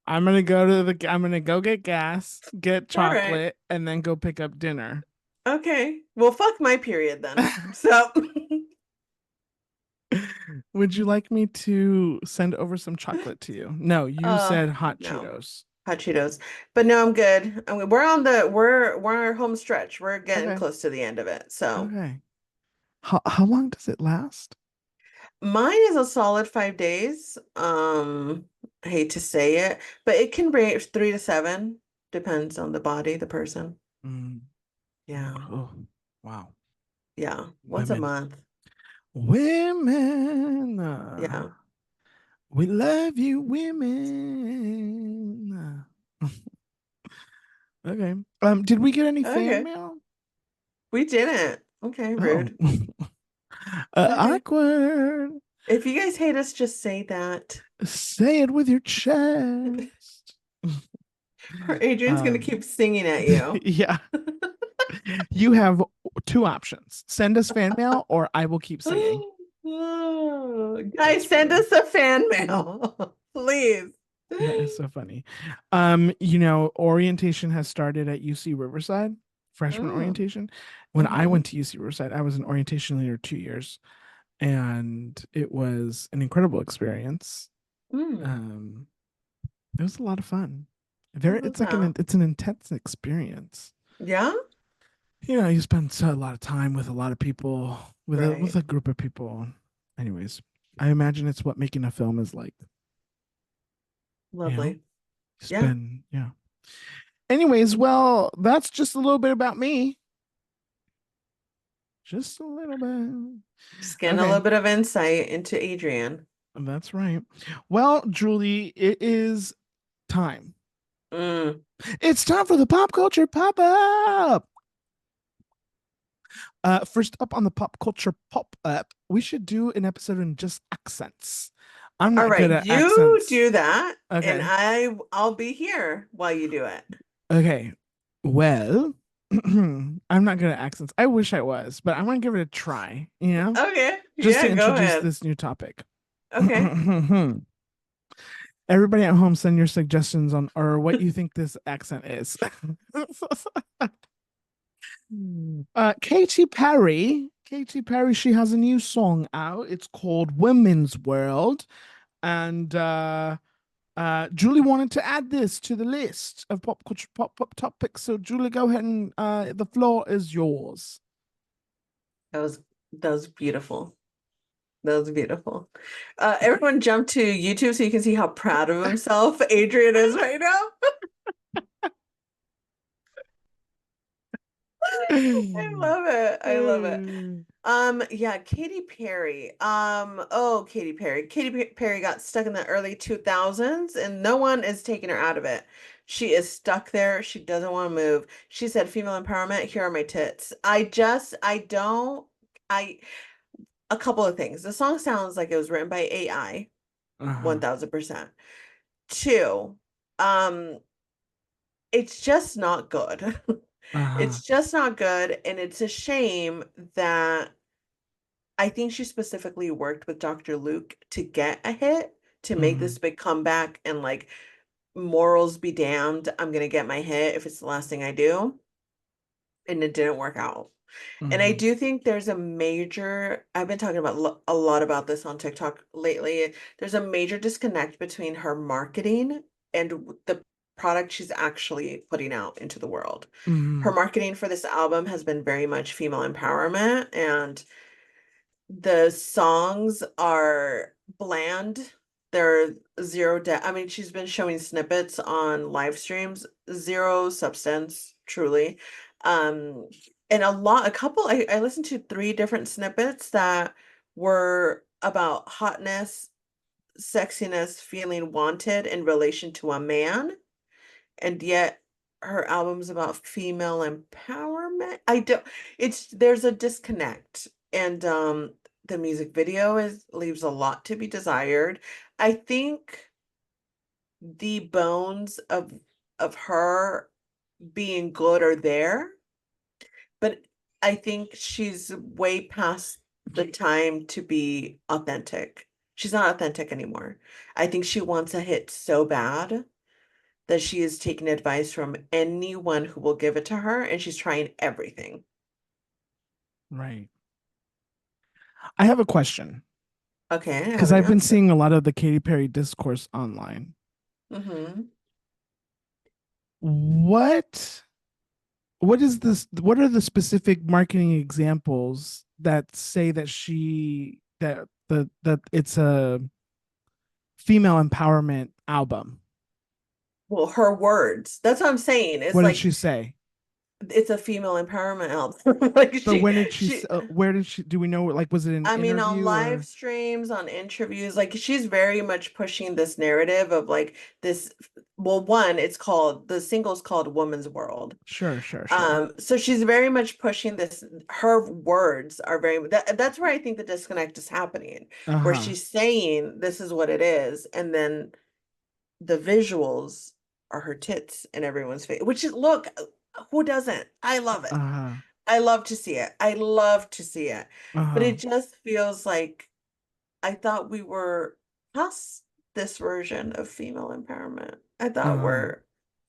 I'm gonna go get gas, get All right. chocolate, and then go pick up dinner. Okay. Well, fuck my period then. So, Would you like me to send over some chocolate to you? No, you said hot no. Cheetos. Hot Cheetos. But no, I'm good. We're our home stretch. We're getting Okay. close to the end of it. So Okay. How long does it last? mine is a solid 5 days. I hate to say it, but it can range 3 to 7. Depends on the body, the person. Mm, Yeah. oh, wow. Yeah. Once a Women. month. Women. Yeah. We love you, women. Okay. Did we get any fan Okay. mail? We didn't. Okay, Oh. rude. Okay. Awkward. If you guys hate us, just say that. Say it with your chest. Or Adrian's gonna Um, keep singing at you. yeah. You have two options. Send us fan mail or I will keep singing. Oh, That's guys, send funny. us a fan mail, please. That is so funny. Orientation has started at UC Riverside, freshman Mm, orientation. When I mm-hmm, went to UC Riverside, I was an orientation leader 2 years, and it was an incredible experience. mm. Um, it was a lot of fun. I Very, love it's like that. it's an intense experience. Yeah? You spend a lot of time with a lot of people, with Right. a group of people. Anyways, I imagine it's what making a film is like. You know, Lovely. Yeah. spend yeah. Anyways, well, that's just a little bit about me. Just a little bit. Just getting a Okay, little bit of insight into Adrian. that's right. Well, Julie, it is time. Mm. It's time for the pop culture pop up. First up on the pop culture pop up, we should do an episode in just accents. I'm All not good right, at you accents. do that, and Okay. I'll be here while you do it. Okay. Well, I'm not good at accents. I wish I was, but I'm gonna give it a try, Okay. just Yeah, to go introduce ahead. this new topic. Okay. Everybody at home, send your suggestions on or what you think this accent is. Katy Perry. Katy Perry, she has a new song out. It's called Women's World. And Julie wanted to add this to the list of pop culture pop topics. So Julie, go ahead and the floor is yours. That was that was beautiful. That was beautiful. Everyone jump to YouTube so you can see how proud of himself Adrian is right now. I love it. I love it. Yeah, Katy Perry. Katy Perry. Perry got stuck in the early 2000s and no one is taking her out of it. She is stuck there. She doesn't want to move. She said female empowerment, here are my tits. I don't I a couple of things. The song sounds like it was written by AI, Uh-huh. 1000%. Two, um, it's just not good. Uh-huh. It's just not good, and it's a shame that I think she specifically worked with Dr. Luke to get a hit, to make Mm-hmm. this big comeback and like morals be damned, I'm gonna get my hit if it's the last thing I do. And it didn't work out. And I Mm-hmm. do think there's a major, I've been talking about a lot about this on TikTok lately. There's a major disconnect between her marketing and the product she's actually putting out into the world. Her Mm-hmm. marketing for this album has been very much female empowerment, and the songs are bland. They're zero depth. I mean, she's been showing snippets on live streams, zero substance, truly. Um, and a couple, I listened to three different snippets that were about hotness, sexiness, feeling wanted in relation to a man, and yet her album's about female empowerment. I don't, it's there's a disconnect. And the music video is leaves a lot to be desired. I think the bones of her being good are there, but I think she's way past the time to be authentic. She's not authentic anymore. I think she wants a hit so bad that she is taking advice from anyone who will give it to her, and she's trying everything. Right. I have a question Okay, I have because an I've been answer. seeing a lot of the Katy Perry discourse online. Mm-hmm. What what is this? What are the specific marketing examples that say that that it's a female empowerment album? Well, her words. That's what I'm saying. It's What did like she say? it's a female empowerment album. Like But when did she? she Where did she? Do we know? Like, was it an I mean, on interview live or? streams, on interviews, like she's very much pushing this narrative of like this. Well, one, it's called the single's called Woman's World. Sure, sure, sure. So she's very much pushing this. Her words are very that's where I think the disconnect is happening, Uh where huh. she's saying this is what it is, and then the visuals are her tits in everyone's face, which is look, who doesn't? I love Uh it. huh. I love to see it. I love to see it. Uh But huh. it just feels like I thought we were past this version of female empowerment. I Uh thought huh. we're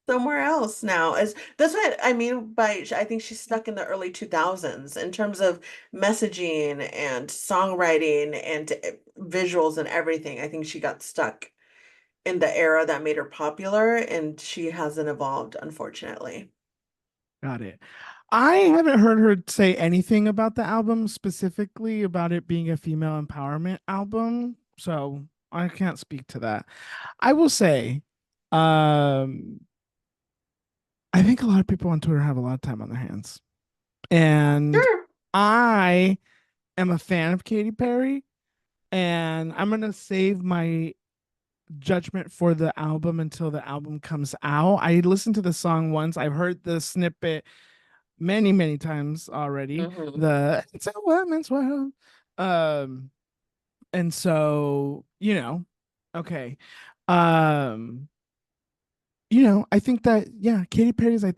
somewhere else now. As that's what I mean by I think she's stuck in the early 2000s in terms of messaging and songwriting and visuals and everything. I think she got stuck in the era that made her popular and she hasn't evolved, unfortunately. Got it. I haven't heard her say anything about the album specifically about it being a female empowerment album, so I can't speak to that. I will say, um, I think a lot of people on Twitter have a lot of time on their hands, and Sure. I am a fan of Katy Perry, and I'm gonna save my judgment for the album until the album comes out. I listened to the song once. I've heard the snippet many, many times already. Hmm. The It's a Woman's World. Um, and so, okay. Um, I think that yeah, Katy Perry is a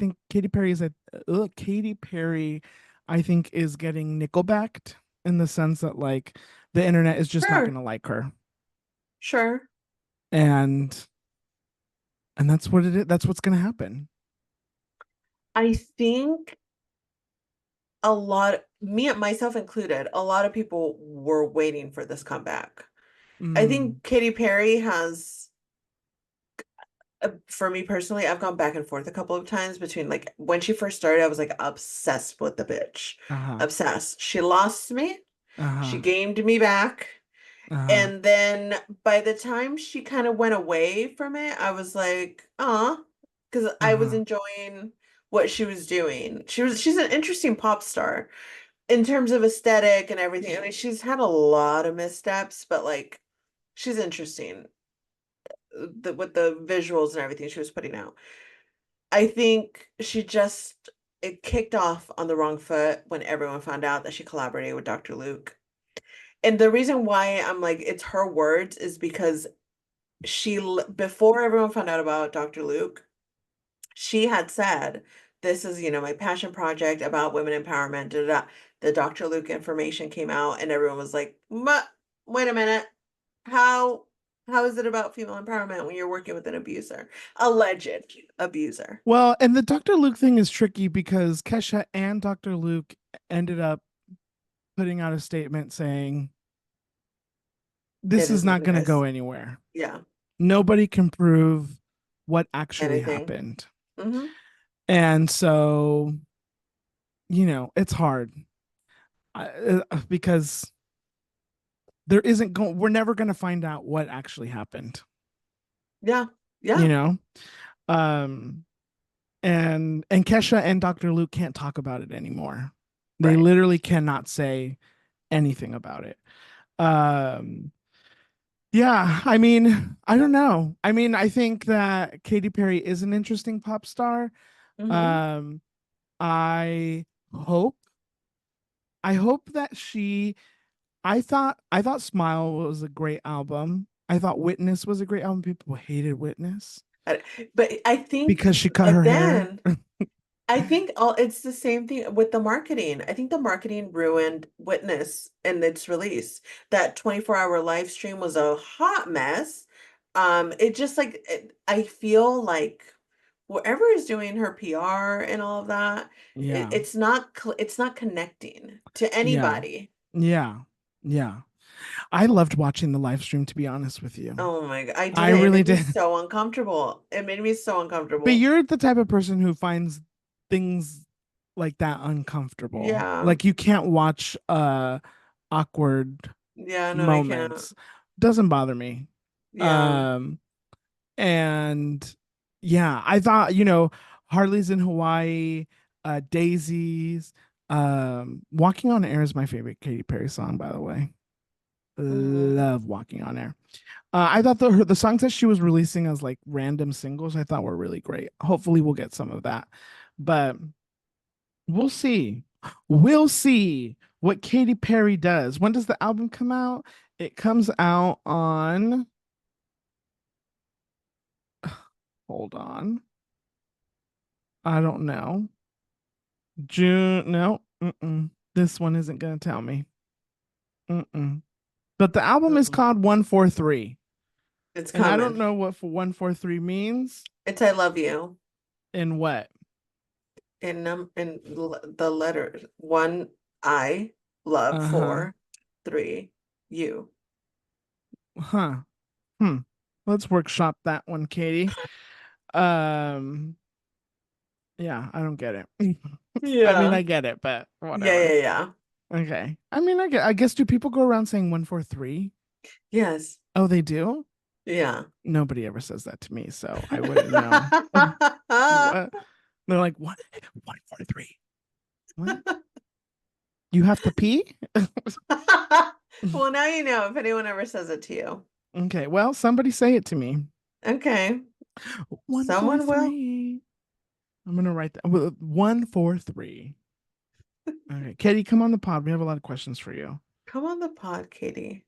Katy Perry, I think is getting nickelbacked in the sense that like the internet is just not Sure. gonna like her. Sure. and that's what it is. That's what's going to happen. I think a lot, me and myself included, a lot of people were waiting for this comeback. I Mm, think Katy Perry has, for me personally, I've gone back and forth a couple of times between like when she first started, I was like obsessed with the bitch. uh-huh. Obsessed. She lost me. She Uh-huh. gained me back. Uh-huh. And then by the time she kind of went away from it, I was like, because I was Uh-huh. enjoying what she was doing. She's an interesting pop star in terms of aesthetic and everything. I mean, she's had a lot of missteps, but like she's interesting with the visuals and everything she was putting out. I think she just it kicked off on the wrong foot when everyone found out that she collaborated with Dr. Luke. And the reason why I'm like it's her words is because before everyone found out about Dr. Luke, she had said, "This is, my passion project about women empowerment." Da, da, da. The Dr. Luke information came out, and everyone was like, Wait a minute, how how is it about female empowerment when you're working with an abuser, alleged abuser?" Well, and the Dr. Luke thing is tricky because Kesha and Dr. Luke ended up putting out a statement saying this It is is not none of going to go this. anywhere. Yeah, Nobody can prove what actually anything. happened. Mm-hmm. And so, it's hard because we're never going to find out what actually happened, Yeah, you yeah, know? Um, and Kesha and Dr. Luke can't talk about it anymore. They right. literally cannot say anything about it. Um, yeah, I mean, I don't know. I mean, I think that Katy Perry is an interesting pop star. Mm-hmm. Um, I hope I hope that I thought Smile was a great album. I thought Witness was a great album. People hated Witness But I think because she cut her hair. again, I think all it's the same thing with the marketing. I think the marketing ruined Witness and its release. That 24-hour live stream was a hot mess. It just like I feel like whoever is doing her PR and all of that, Yeah. it's not connecting to Yeah. anybody. Yeah. Yeah. I loved watching the live stream, to be honest with you. Oh my God, I I didn't. It really made me did. so uncomfortable. It made me so But uncomfortable. you're the type of person who finds things like that uncomfortable. Yeah. Like you can't watch awkward Yeah, no, I can't. moments. Doesn't bother me. Yeah. Um and yeah, I thought, Harley's in Hawaii, Daisies, Walking on Air is my favorite Katy Perry song, by the way. Hmm. Love Walking on Air. I thought the songs that she was releasing as like random singles, I thought were really great. Hopefully, we'll get some of that, but we'll see. We'll see what Katy Perry does. When does the album come out? It comes out on. Hold on, I don't know. June. No, this one isn't gonna tell me. Mm-mm. But the album is Mm-mm. called 143, It's and I don't coming. know what 143 means It's I love you in what. the letters one I love Uh huh. four three you. Huh. Hmm. Let's workshop that one, Katie. Um, yeah, I don't get it. I mean, Yeah. I get it, but Yeah, whatever. yeah, yeah. Okay. I mean, I guess do people go around saying 143? Yes. Oh, they do? Yeah. Nobody ever says that to me, so I wouldn't know. What? They're like, what? 143. What? You have to pee? Well, now you know if anyone ever says it to you. Okay, well, somebody say it to me. Okay. Someone will. 143. I'm gonna write that. 143. Okay, Katie, come on the pod. We have a lot of questions for you. Come on the pod, Katie.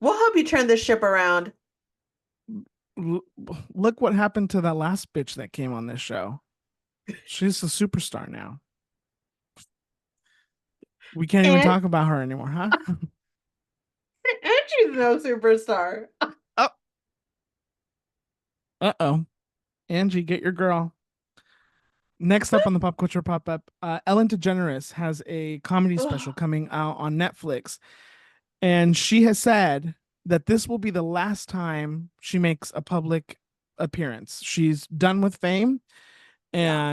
We'll help you turn this ship around. L- Look what happened to that last bitch that came on this show. She's a superstar now. We can't even And talk about her anymore, huh? and she's no superstar. Oh, Uh-oh. Angie, get your girl. Next up on the pop culture pop up, Ellen DeGeneres has a comedy special Ugh, coming out on Netflix, and she has said that this will be the last time she makes a public appearance. She's done with fame, yeah,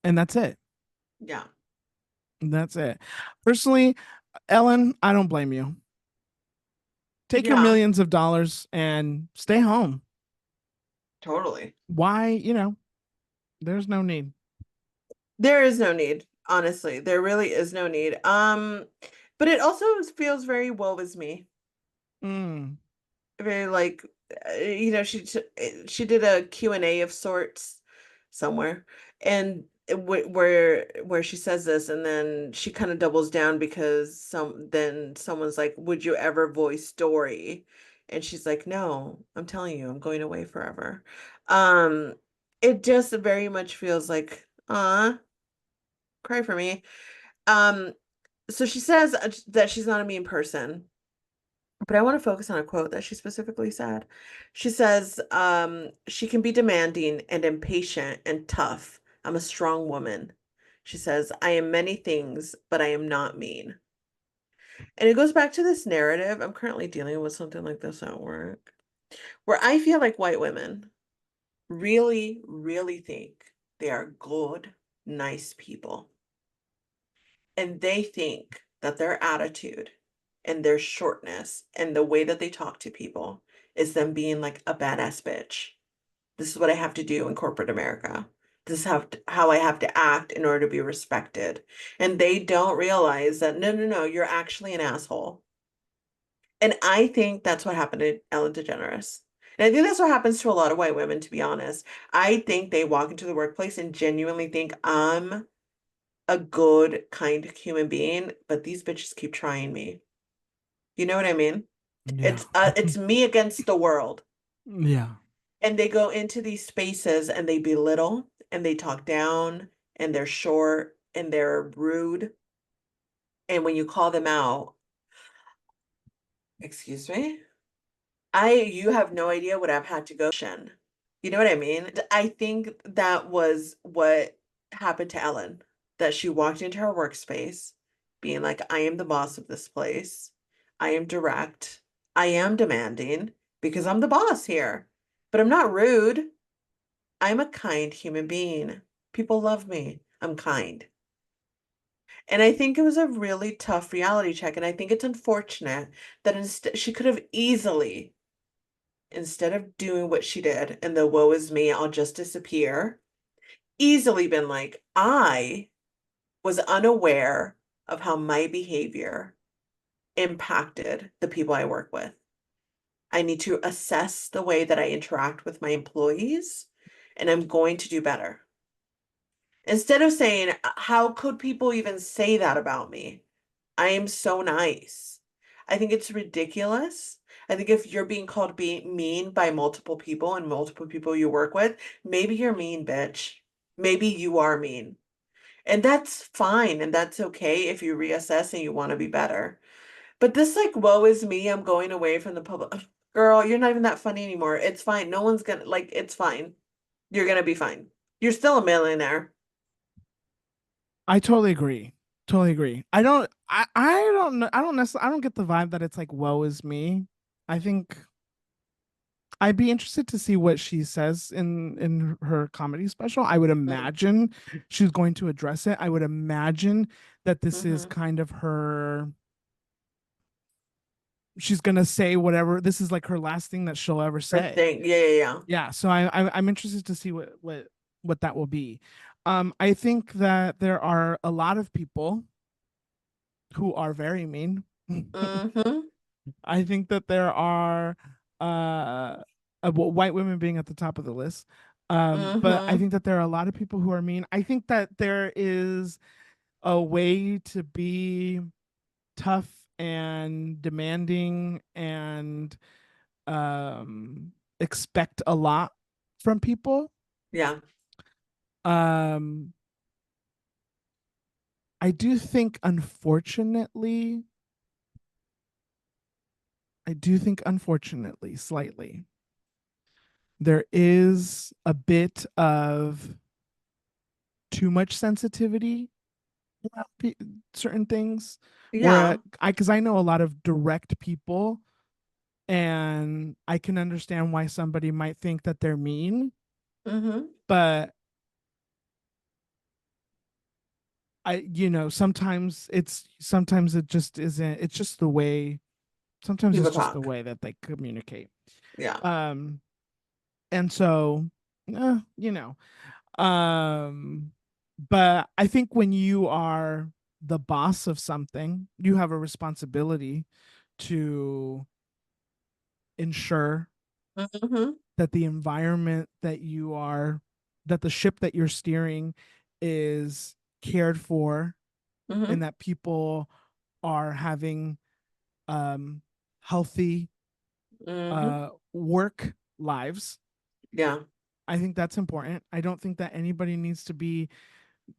and that's it. yeah, That's it. Personally, Ellen, I don't blame you. Take your yeah, millions of dollars and stay home. totally. Why, there's no need. There is no need, honestly. There really is no need. But it also feels very woe is me. Mm, Very like she did a Q&A of sorts somewhere, and where she says this, and then she kind of doubles down because someone's like, would you ever voice Story? And she's like, no, I'm telling you, I'm going away forever. um it just very much feels like, cry for me. um so she says that she's not a mean person, but I want to focus on a quote that she specifically said. She says, she can be demanding and impatient and tough. I'm a strong woman. She says, I am many things, but I am not mean. And it goes back to this narrative. I'm currently dealing with something like this at work, where I feel like white women really, really think they are good, nice people. And they think that their attitude and their shortness and the way that they talk to people is them being like a badass bitch. This is what I have to do in corporate America. This is how I have to act in order to be respected. And they don't realize that no, no, no, you're actually an asshole. And I think that's what happened to Ellen DeGeneres. And I think that's what happens to a lot of white women, to be honest. I think they walk into the workplace and genuinely think I'm a good, kind human being, but these bitches keep trying me. You know what I mean? yeah. It's me against the world. Yeah. And they go into these spaces and they belittle and they talk down and they're short and they're rude. And when you call them out, excuse me, you have no idea what I've had to go. You know what I mean? I think that was what happened to Ellen, that she walked into her workspace being like, I am the boss of this place. I am direct. I am demanding because I'm the boss here. But I'm not rude. I'm a kind human being. People love me. I'm kind. And I think it was a really tough reality check. And I think it's unfortunate that instead she could have easily, instead of doing what she did and the woe is me, I'll just disappear, easily been like, I was unaware of how my behavior impacted the people I work with. I need to assess the way that I interact with my employees, and I'm going to do better. Instead of saying, how could people even say that about me? I am so nice. I think it's ridiculous. I think if you're being called being mean by multiple people and multiple people you work with, maybe you're mean, bitch. Maybe you are mean. And that's fine. And that's okay if you reassess and you want to be better. But this, like, woe is me, I'm going away from the public. Girl, you're not even that funny anymore. It's fine. No one's gonna, like, it's fine. You're gonna be fine. You're still a millionaire. I totally agree. Totally agree. I don't know. I don't necessarily I don't get the vibe that it's like woe is me. I think I'd be interested to see what she says in her comedy special. I would Mm, imagine she's going to address it. I would imagine that this is mm-hmm. kind of her, she's gonna say whatever, this is like her last thing that she'll ever Her say. thing. Yeah, yeah, yeah. Yeah, so I'm interested to see what that will be. I think that there are a lot of people who are very mean. Mm-hmm. I think that there are white women being at the top of the list. But I Mm-hmm. think that there are a lot of people who are mean. I think that there is a way to be tough and demanding and expect a lot from people. Yeah. Um, I do think, unfortunately, slightly, there is a bit of too much sensitivity around certain things where Yeah. because I know a lot of direct people and I can understand why somebody might think that they're mean, Mm-hmm. but sometimes it just isn't, it's just the way, sometimes it's People just the talk. way that they communicate. Yeah. Um, and so, you know, um, but I think when you are the boss of something, you have a responsibility to ensure Mm-hmm. that the environment that the ship that you're steering is cared for, and Mm-hmm. that people are having um, healthy Mm-hmm. work lives. Yeah. I think that's important. I don't think that anybody needs to be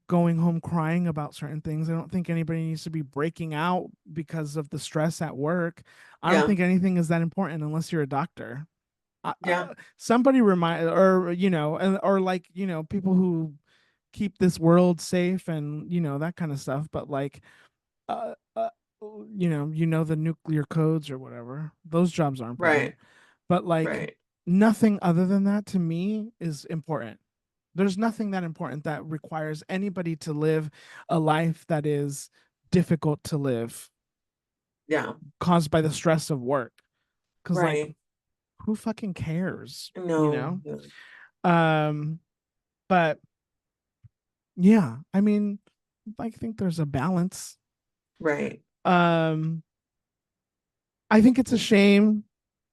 going home crying about certain things. I don't think anybody needs to be breaking out because of the stress at work. I don't Yeah. think anything is that important unless you're a doctor. Yeah. Somebody remind, or or like people who keep this world safe and that kind of stuff. But like, uh, uh the nuclear codes or whatever. Those jobs are important. Right. But like, Right. nothing other than that to me is important. There's nothing that important that requires anybody to live a life that is difficult to live, Yeah. caused by the stress of work. Cause like, Right. who fucking cares, you No. know? No. Um, but yeah, I mean, I think there's a balance. Right. Um, I think it's a shame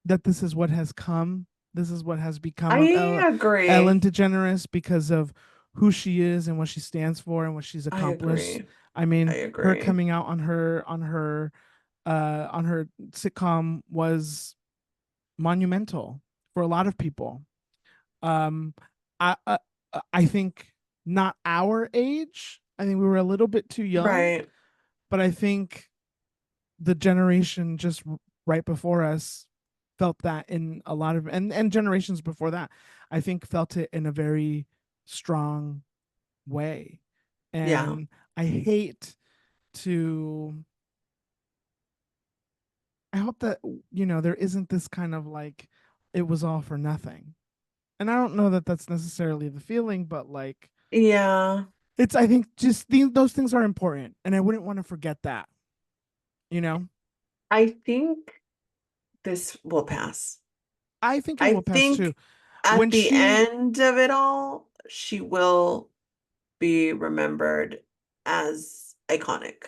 that this is what has come. This is what has become of I Ellen agree. DeGeneres because of who she is and what she stands for and what she's I accomplished. agree. I I mean, her agree. coming out on her sitcom was monumental for a lot of people. Um, I think not our age. I think we were a little bit too young, Right. but I think the generation just right before us felt that in a lot of, and generations before that, I think felt it in a very strong way. Yeah. And I hate to I hope that there isn't this kind of like it was all for nothing. And I don't know that that's necessarily the feeling, but like Yeah. it's, I think just those things are important, and I wouldn't want to forget that. You know, I think this will pass. I think it I will pass too. think at When the she, end of it all, she will be remembered as iconic.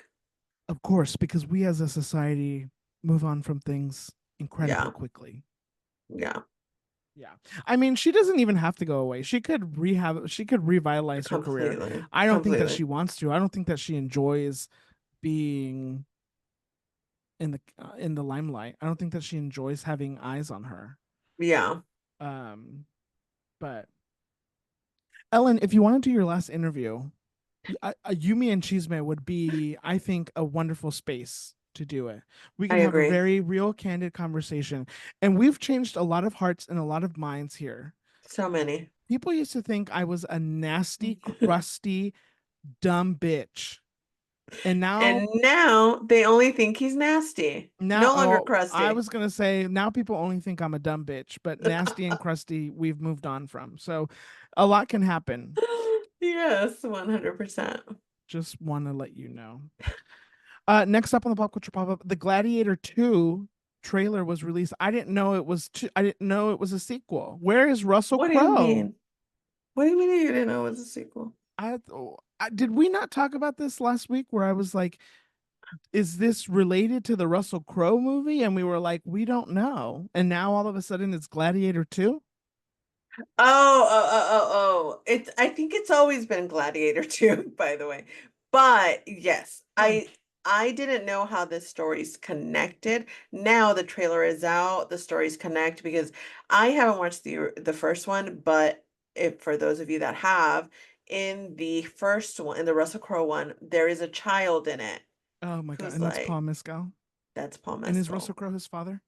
of course, because we as a society move on from things incredibly Yeah. quickly. Yeah. Yeah. I mean, she doesn't even have to go away. She could revitalize her career. Completely. I don't think that Completely. she wants to. I don't think that she enjoys being in the limelight. I don't think that she enjoys having eyes on her. Yeah. Um, but Ellen, if you want to do your last interview, Yumi and Chisme would be, I think, a wonderful space to do it. We I can have a agree. very real, candid conversation, and we've changed a lot of hearts and a lot of minds here. So many. People used to think I was a nasty, crusty, dumb bitch, and now And now they only think he's nasty. now No longer oh, I crusty. was gonna say now people only think I'm a dumb bitch, but nasty and crusty we've moved on from. So a lot can happen. Yes, 100%. Just want to let you know. Next up on the pop culture pop up, the Gladiator 2 trailer was released. I didn't know it was a sequel. Where is Russell What do you Crowe? mean? What do you mean you didn't know it was a sequel? Did we not talk about this last week where I was like, is this related to the Russell Crowe movie? And we were like, we don't know. And now all of a sudden it's Gladiator 2? It's I think it's always been Gladiator too, by the way. But yes, Oh, I didn't know how this story's connected. Now the trailer is out, the stories connect because I haven't watched the first one, but if for those of you that have, in the first one, in the Russell Crowe one, there is a child in it oh, my God. who's And that's like, Paul Mescal. that's Paul And is Russell Mescal. Crowe his father?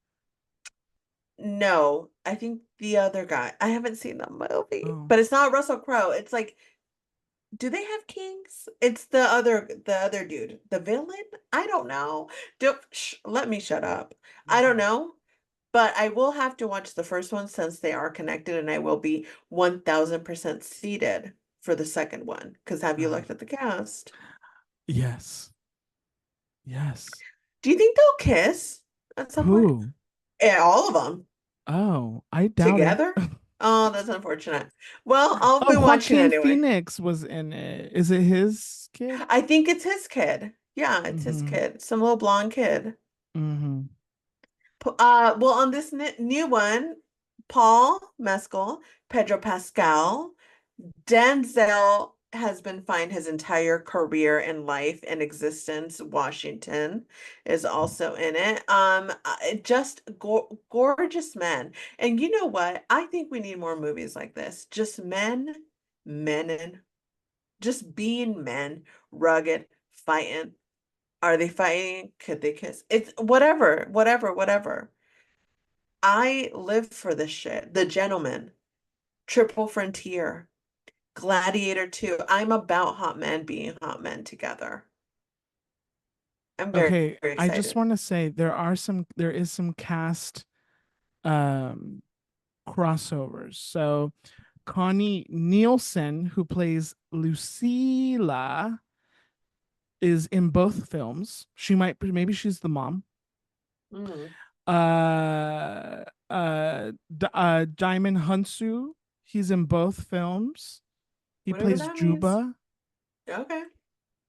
No, I think the other guy. I haven't seen the movie, Oh. but it's not Russell Crowe. It's like, do they have kings? It's the other dude, the villain. I don't know. Let me shut up. I don't Mhm. know, but I will have to watch the first one since they are connected, and I will be 1000% seated for the second one. Because have you Uh, looked at the cast? yes. Yes. Do you think they'll kiss at some point? Who? Yeah, all of them Oh, I doubt it. together? Oh, that's unfortunate. Well, I'll Oh, be watching Joaquin anyway. Phoenix was in it. Is it his kid? I think it's his kid. Yeah, it's his Mm-hmm. kid. Some little blonde kid. Mm-hmm. Well, on this new one, Paul Mescal, Pedro Pascal, Denzel has been fine his entire career and life and existence. Washington is also in it. Just gorgeous men. And you know what? I think we need more movies like this. Just men, and just being men, rugged, fighting. Are they fighting? Could they kiss? It's whatever, whatever, whatever. I live for this shit. The Gentleman, Triple Frontier, Gladiator 2. I'm about hot men being hot men together. I'm very, Okay, very I just excited. want to say there is some cast um crossovers. So Connie Nielsen, who plays Lucilla, is in both films. Maybe she's the mom. Mm. Diamond Hunsu, he's in both films. He Whatever plays that means. Juba. Okay.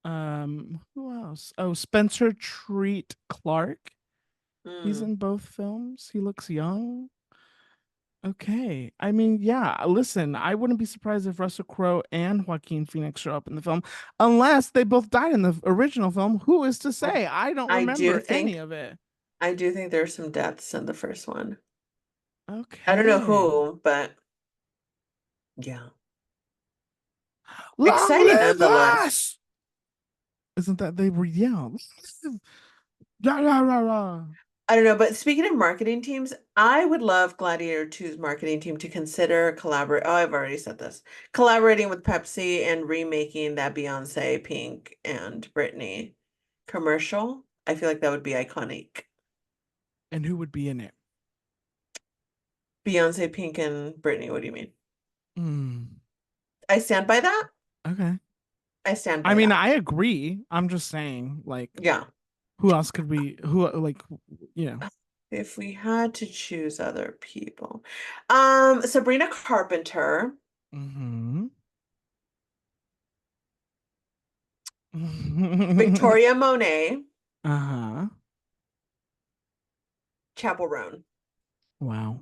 Who else? Oh, Spencer Treat Clark. He's Mm. in both films. He looks young. Okay. I mean, yeah, listen, I wouldn't be surprised if Russell Crowe and Joaquin Phoenix show up in the film, unless they both died in the original film. Who is to I, say? I don't I do remember any think of it. I do think there's some deaths in the first one. I don't know Okay. who, but yeah. Long Exciting live nonetheless. us! Isn't that they were yelled? Rah, rah, rah, rah. I don't know, but speaking of marketing teams, I would love Gladiator 2's marketing team to consider collaborate. Oh, I've already said this. Collaborating with Pepsi and remaking that Beyonce, Pink, and Britney commercial. I feel like that would be iconic. And who would be in it? Beyonce, Pink, and Britney. What do you mean? Hmm. I stand by that. Okay. I stand I by mean, that. I agree. I'm just saying, like, Yeah. who else could we, who, like, you know, If we had to choose other people. Sabrina Carpenter, mm-hmm. Victoria Monet, Uh-huh. Chapel Roan. Wow.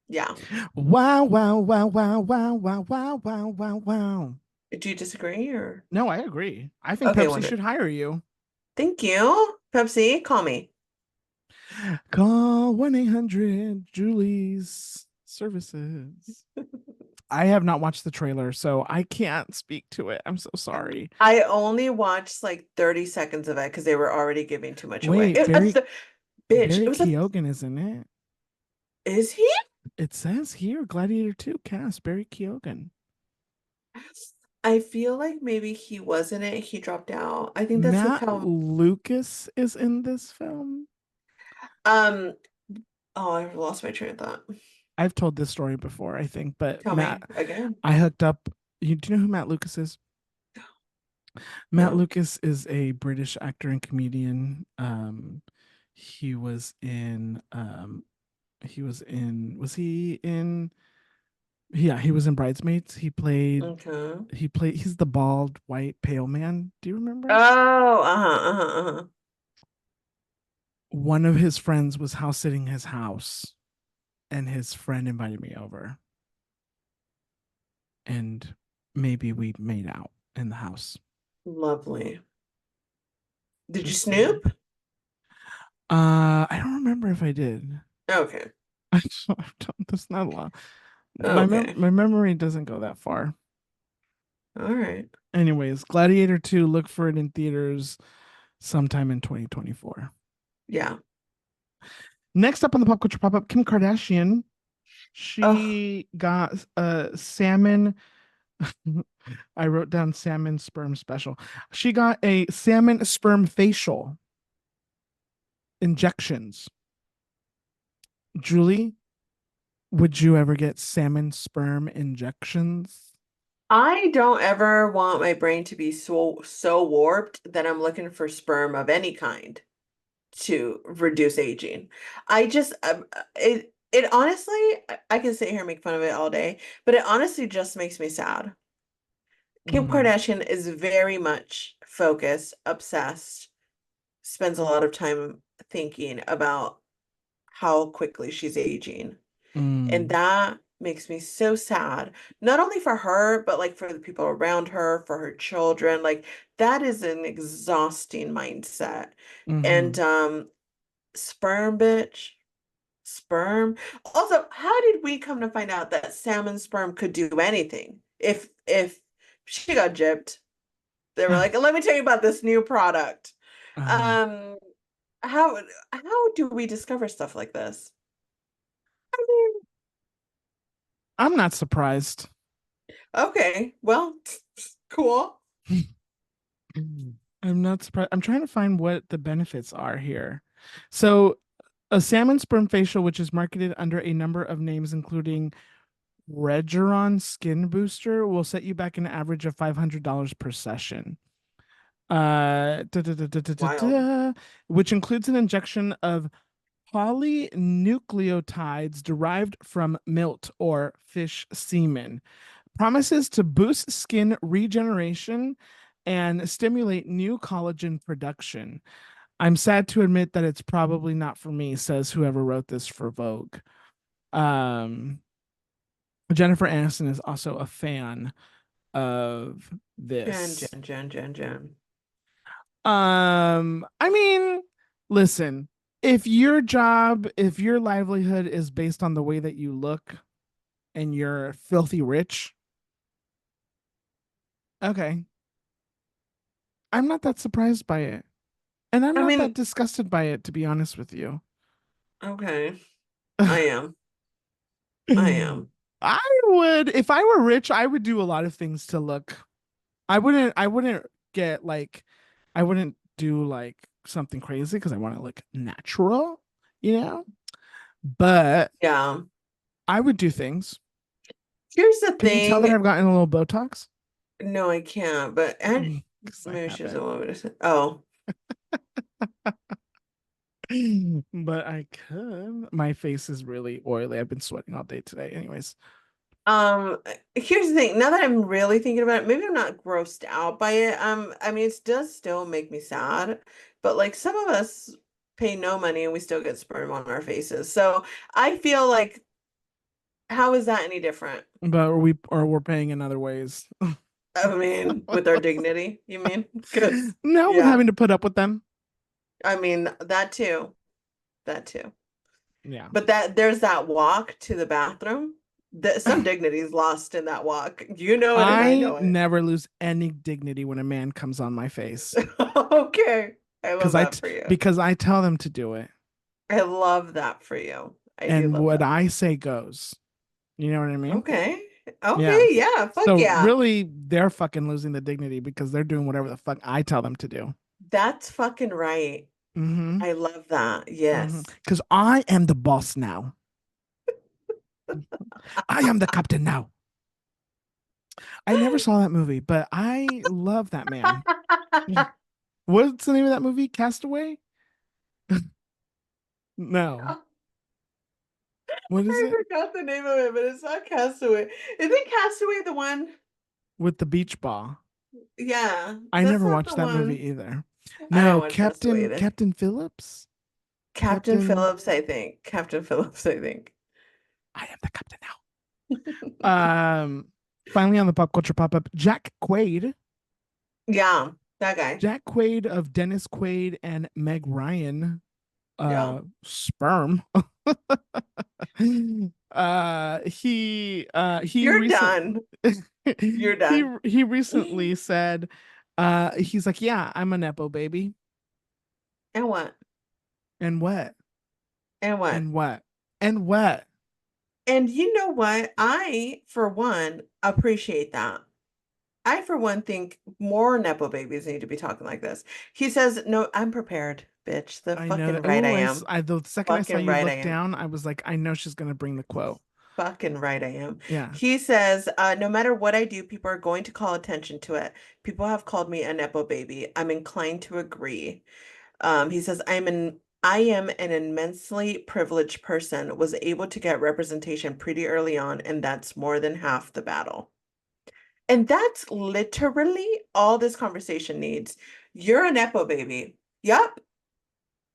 Yeah. Wow, wow, wow, wow, wow, wow, wow, wow, wow, wow. Do you disagree or? No, I agree. I think Okay, Pepsi wonder. should hire you. Thank you. Pepsi, call me. Call 1-800 Julie's services. I have not watched the trailer, so I can't speak to it. I'm so sorry. I only watched like 30 seconds of it because they were already giving too much away. Wait, Bitch, Barry it was a, Keoghan is in it. is he? It says here Gladiator 2 cast Barry Keoghan. I feel like maybe he was in it. He dropped out. I think that's like Matt how, Lucas is in this film. um, oh, I lost my train of thought. I've told this story before, I think, but Tell me again. I hooked up. Do you know who Matt Lucas is? Matt No? Lucas is a British actor and comedian. He was in, was he in, yeah, he was in Bridesmaids. Okay. He's the bald, white, pale man. Do you remember? Oh, uh-huh. One of his friends was house sitting his house, and his friend invited me over, and maybe we made out in the house. Lovely. Did you Just saying. snoop? I don't remember if I did. Okay. That's not a lot. Okay. My memory doesn't go that far. All right. Anyways, Gladiator 2, look for it in theaters sometime in 2024. Yeah. Next up on the pop culture pop up, Kim Kardashian. Oh, She got a salmon. I wrote down salmon sperm special. She got a salmon sperm facial injections. Julie, would you ever get salmon sperm injections? I don't ever want my brain to be so warped that I'm looking for sperm of any kind to reduce aging. I just it honestly, I can sit here and make fun of it all day, but it honestly just makes me sad. Kim Mm, Kardashian is very much focused, obsessed, spends a lot of time thinking about how quickly she's aging. And mm, that makes me so sad, not only for her, but like for the people around her, for her children. Like that is an exhausting mindset. And mm-hmm. sperm bitch, sperm. Also, how did we come to find out that salmon sperm could do anything? If she got gypped, they were like, "Let me tell you about this new product." uh, Um, how do we discover stuff like this? I mean, I'm not surprised. okay, well, cool. I'm not surprised. I'm trying to find what the benefits are here. So, a salmon sperm facial, which is marketed under a number of names, including Regeron Skin Booster, will set you back an average of $500 per session. Wild. Which includes an injection of polynucleotides derived from milt or fish semen. Promises to boost skin regeneration and stimulate new collagen production. I'm sad to admit that it's probably not for me, says whoever wrote this for Vogue. Um, Jennifer Aniston is also a fan of Jen, this. Jen, Jen, Jen, Jen. I mean, listen, if your livelihood is based on the way that you look and you're filthy rich, okay, I'm not that surprised by it. And I'm I not that mean, disgusted by it, to be honest with you. okay, I am. I am. I would, if I were rich, I would do a lot of things to look. I wouldn't get like, I wouldn't do like something crazy because I want to look natural, you know? But Yeah. I would do things. Here's the Can you tell that thing. I've gotten a little Botox? No, I can't, but and Because I maybe she doesn't haven't. want me to say. Oh, But I could. My face is really oily. I've been sweating all day today. Anyways. um, here's the thing. Now that I'm really thinking about it, maybe I'm not grossed out by it. I mean, it does still make me sad, but like some of us pay no money and we still get sperm on our faces. So I feel like, how is that any different? But we're paying in other ways. I mean, with our dignity, you mean? Because, No, with yeah, having to put up with them. I mean, that too. That too. Yeah. But that there's that walk to the bathroom. That some dignity is lost in that walk. You know it, and I I know it. never lose any dignity when a man comes on my face Okay. I love that for you. because I tell them to do it, I love that for you. I do and love what that. I say goes. You know what I mean? Okay. Yeah. Okay, yeah, fuck So yeah. really, they're fucking losing the dignity because they're doing whatever the fuck I tell them to do. That's fucking right. Mm-hmm. I love that. Mm-hmm. Yes. Because I am the boss now. I am the captain now. I never saw that movie, but I love that man. What's the name of that movie? Castaway? No. What is I it? forgot the name of it, but it's not Castaway. Isn't Castaway the one? With the beach ball. Yeah, I that's never not the watched that movie one. either. I didn't No, watch Castaway either. Captain Phillips? Captain Captain Phillips, I think. Captain Phillips, I think. I am the captain now. Finally on the pop culture pop up, Yeah, that guy. Jack Quaid of Dennis Quaid and Meg Ryan Yeah. sperm. He You're recently done. You're done. he recently said he's like, yeah, I'm a nepo baby. And what? And what? And what? And what? And what? And you know what? I, for one, appreciate that. I, for one, think more Nepo babies need to be talking like this. He says, no, I'm prepared, bitch. The I know. fucking right I Oh, am. the second I saw Fucking you right I look am. down, I was like, I know she's gonna bring the quote. Fucking right I am. Yeah. He says, no matter what I do, people are going to call attention to it. People have called me a Nepo baby. I'm inclined to agree. He says, I am an immensely privileged person, was able to get representation pretty early on, and that's more than half the battle. And that's literally all this conversation needs. You're a Nepo baby. Yep.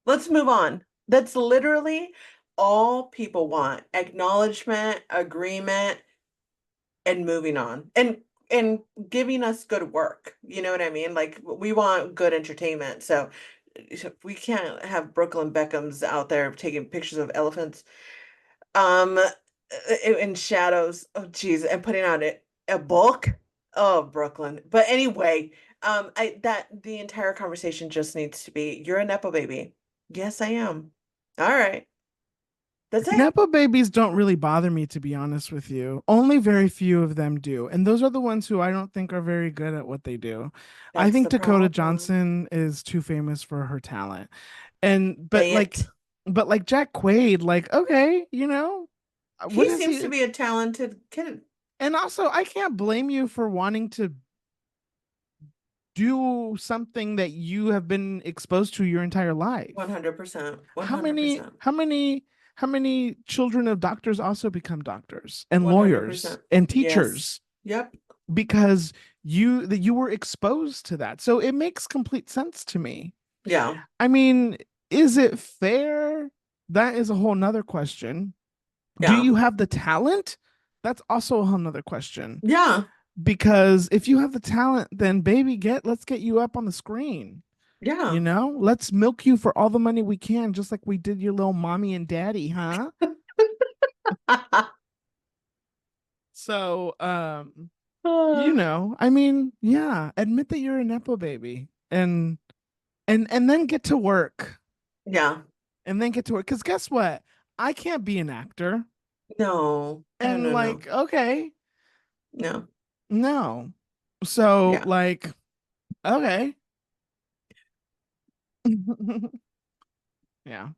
Let's move on. That's literally all people want. Acknowledgement, agreement, and moving on. And giving us good work. You know what I mean? Like we want good entertainment. So we can't have Brooklyn Beckhams out there taking pictures of elephants in shadows. Oh geez, and putting out a book. Oh, Brooklyn. But anyway, I that the entire conversation just needs to be, you're a Nepo baby. Yes, I am. All right. That's it. Nepo babies don't really bother me, to be honest with you. Only very few of them do. And those are the ones who I don't think are very good at what they do. I That's think the Dakota problem. Johnson is too famous for her talent. Say it. But like Jack Quaid, like, okay, what He is seems to he? be a talented kid. And also, I can't blame you for wanting to do something that you have been exposed to your entire life. 100%. How many, 100%. how many, how many children of doctors also become doctors and lawyers 100%. and Yes. teachers Yep. because you were exposed to that. So it makes complete sense to me. Yeah. I mean, is it fair? That is a whole nother question. Do Yeah. you have the talent? That's also a whole nother question. Yeah. Because if you have the talent, then baby, let's get you up on the screen. Yeah. Let's milk you for all the money we can, just like we did your little mommy and daddy, huh? So, I mean, yeah, admit that you're a nepo baby and then get to work. Yeah. And then get to work. Because guess what? I can't be an actor. No. No, And no, no. like, okay, No. no. So Yeah. like, okay. Yeah.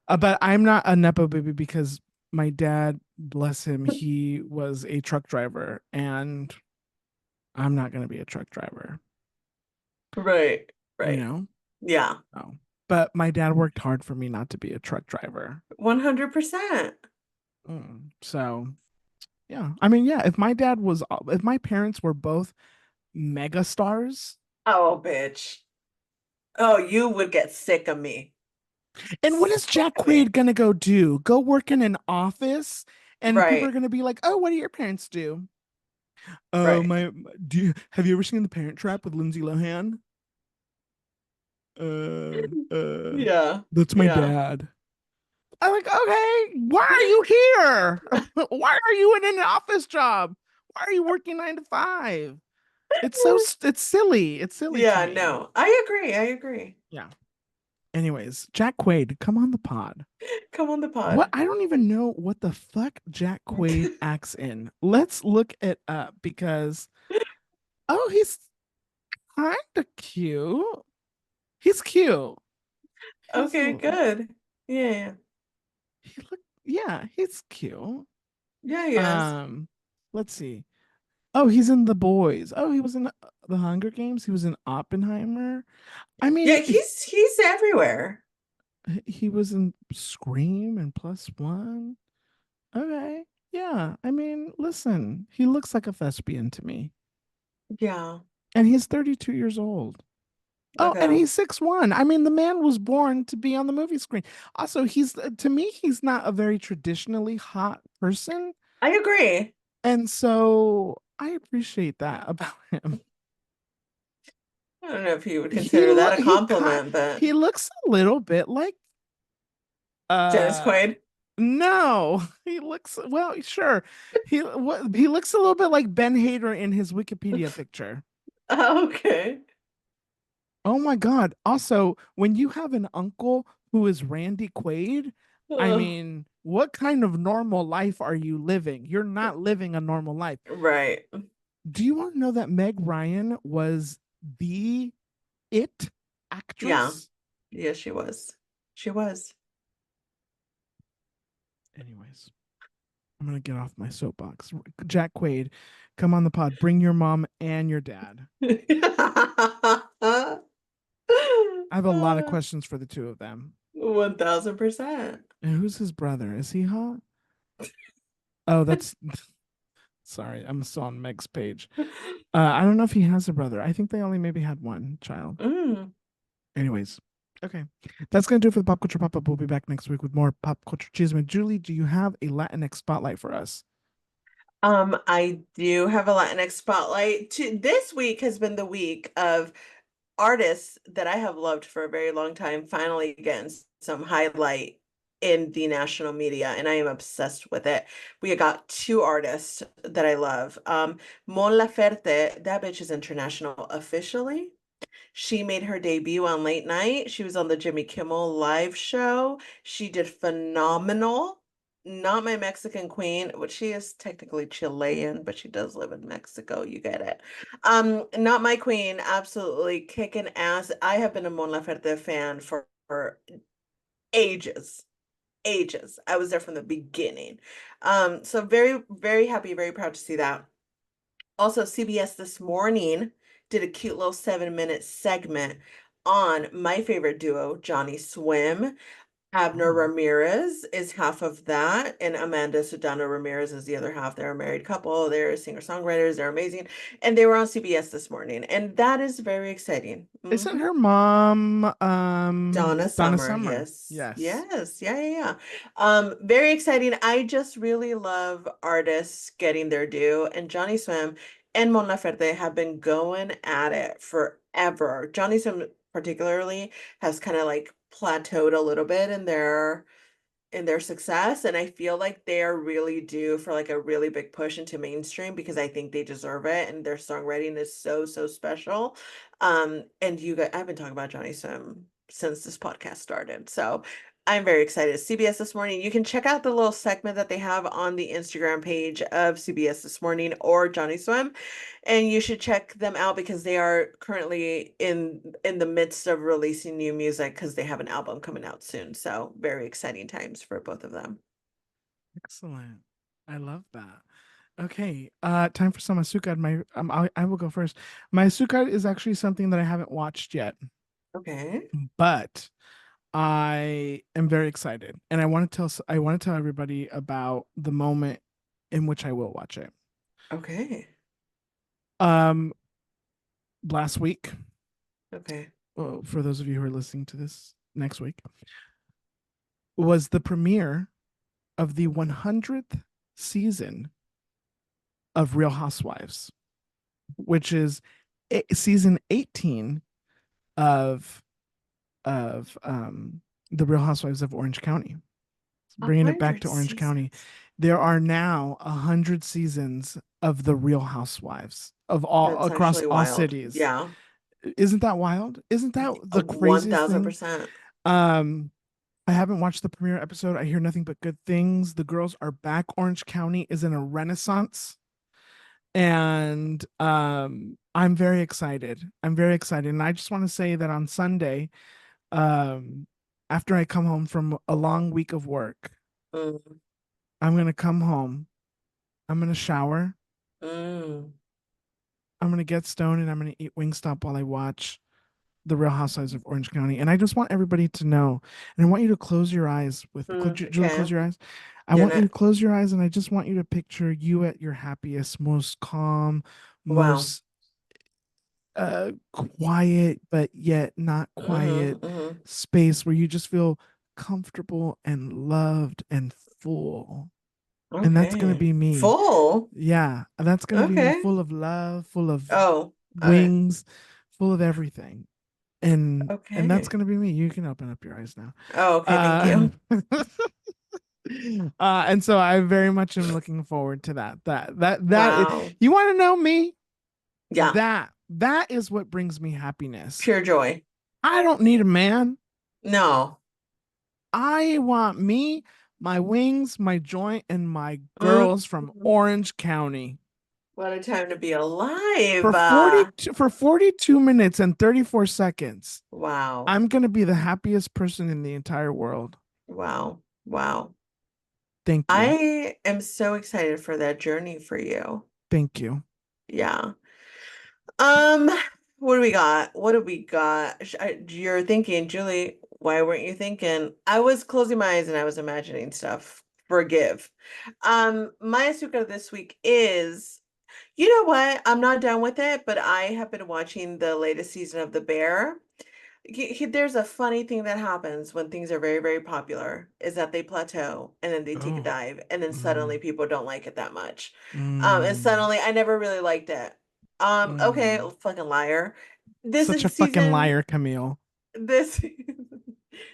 But I'm not a nepo baby because my dad, bless him, he was a truck driver, and I'm not going to be a truck driver, Right. you Right. know? Yeah. No. But my dad worked hard for me not to be a truck driver. 100%. So, yeah. I mean, yeah, if my parents were both mega stars, Oh, bitch. Oh, you would get sick of me. and what is Sick Jack of me. Quaid going to go do? Go work in an office and people are Right. going to be like, "Oh, what do your parents do?" Oh, Right. my have you ever seen The Parent Trap with Lindsay Lohan? Uh, uh, Yeah. that's my Yeah. dad. I'm like, okay, why are you here? Why are you in an office job? Why are you working 9 to 5? It's silly. It's silly to Yeah, me. no. I agree. I agree. Yeah. Anyways, Jack Quaid, come on the pod. Come on the What? pod. I don't even know what the fuck Jack Quaid acts in. Let's look it up because he's kind of cute. He's cute. He's Okay, good. Yeah. yeah, he's cute. Yeah, he is. Um, let's see. Oh, he's in The Boys. Oh, he was in The Hunger Games. He was in Oppenheimer. I Yeah, mean, he's everywhere. he was in Scream and Plus One. Okay. Yeah. I mean, listen, he looks like a thespian to me. Yeah. And he's 32 years old. Oh, and Okay. he's 6'1". I mean, the man was born to be on the movie screen. Also, to me, he's not a very traditionally hot person. I agree. And so I appreciate that about him. I don't know if you would He consider that look a compliment, but he looks a little bit like Dennis uh Quaid. no, he looks well, sure. He looks a little bit like Ben Hader in his Wikipedia picture. Okay. Oh my God. Also, when you have an uncle who is Randy Quaid, I Ugh. mean, what kind of normal life are you living? You're not living a normal life. Right. Do you want to know that Meg Ryan was the it Yeah. actress? Yeah, she was. She was. Anyways, I'm gonna get off my soapbox. Jack Quaid, come on the pod. Bring your mom and your dad. I have a lot of questions for the two of them. 1000%. And who's his brother? Is he hot? Oh, that's sorry. I'm still on Meg's page. I don't know if he has a brother. I think they only maybe had one child. Mm. Anyways, okay. That's going to do it for the Pop Culture Pop Up. We'll be back next week with more Pop Culture Chisme. Julie, do you have a Latinx spotlight for us? I do have a Latinx spotlight. This week has been the week of artists that I have loved for a very long time finally getting some highlight in the national media, and I am obsessed with it. We got two artists that I love. Mon Laferte, that bitch is international officially. She made her debut on late night. She was on the Jimmy Kimmel live show. She did phenomenal. Not my Mexican queen, which she is technically Chilean, but she does live in Mexico. You get it. Not my queen, absolutely kicking ass. I have been a Mon Laferte fan for ages. Ages. I was there from the beginning. So very, very happy, very proud to see that. Also, CBS this morning did a cute little 7-minute segment on my favorite duo, Johnny Swim. Abner Oh. Ramirez is half of that, and Amanda Sudano Ramirez is the other half. They're a married couple. They're singer-songwriters. They're amazing. And they were on CBS this morning, and that is very exciting. Isn't her mom Donna Donna Summer, Summer? yes. Yes. Yes. Yeah, yeah, yeah. Very exciting. I just really love artists getting their due, and Johnny Swim and Mon Laferte have been going at it forever. Johnny Swim particularly has kind of like plateaued a little bit in their success, and I feel like they are really due for like a really big push into mainstream because I think they deserve it, and their songwriting is so so special. And you guys, I've been talking about Johnny Swim since this podcast started, so I'm very excited. CBS This Morning, you can check out the little segment that they have on the Instagram page of CBS This Morning or Johnny Swim, and you should check them out because they are currently in the midst of releasing new music because they have an album coming out soon. So very exciting times for both of them. Excellent. I love that. Okay, time for some Asuka. I will go first. My Asuka is actually something that I haven't watched yet, Okay. but I am very excited, and I want to tell everybody about the moment in which I will watch it. Okay. Um, last week, Okay. well, for those of you who are listening to this next week, was the premiere of the 100th season of Real Housewives, which is season 18 of the Real Housewives of Orange County. A Bringing it back hundred to Orange County. seasons. There are now 100 seasons of the Real Housewives of all That's across actually all wild. cities. Yeah. Isn't that wild? Isn't that the One craziest thousand thing? percent. Um, I haven't watched the premiere episode. I hear nothing but good things. The girls are back. Orange County is in a renaissance. And I'm very excited. I'm very excited. And I just want to say that on Sunday, um, after I come home from a long week of work, Mm, I'm gonna come home. I'm gonna shower. mm, I'm gonna get stoned and I'm gonna eat Wingstop while I watch The Real Housewives of Orange County. And I just want everybody to know, and I want you to close your eyes with Julie, close okay. your eyes. I Doing want you to it. close your eyes and I just want you to picture you at your happiest, most calm, Wow. most quiet but yet not quiet Mm-hmm. space where you just feel comfortable and loved and full. And that's going to Okay. be me. Full. Yeah, that's going to be me, Okay. full of love, full of Oh, wings, full of everything. And that's okay. going to be me. You can open up your eyes now. Oh, okay. Thank Uh you. and so I very much am looking forward to that. Wow. You want to know me? Yeah. That is what brings me happiness. Pure joy. I don't need a man. No. I want me, my wings, my joint, and my Mm, girls from Orange County. what a time to be alive. For 42 minutes and 34 seconds, Wow. I'm gonna be the happiest person in the entire world. Wow. Wow. Thank you. I am so excited for that journey for you. Thank you. Yeah. Um, what do we got? What do we got? You're thinking, Julie, why weren't you thinking? I was closing my eyes and I was imagining stuff. Forgive. My azúcar this week is, you know what? I'm not done with it, but I have been watching the latest season of The Bear. There's a funny thing that happens when things are very, very popular is that they plateau and then they take a Oh. dive and then suddenly Mm, people don't like it that much. And mm, suddenly I never really liked it. Okay, mm. fucking liar. This Such a is fucking season liar, Camille. this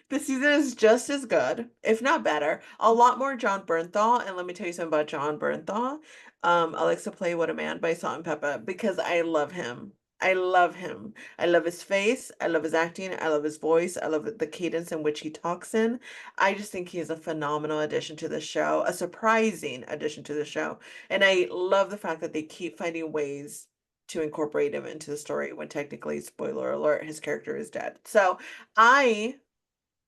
this season is just as good, if not better. A lot more John Bernthal, and let me tell you something about John Bernthal. Alexa Play What a Man by Salt and Pepper because I love him. I love him. I love his face. I love his acting. I love his voice. I love the cadence in which he talks in. I just think he is a phenomenal addition to the show, a surprising addition to the show. And I love the fact that they keep finding ways to incorporate him into the story when technically, spoiler alert, his character is dead. So I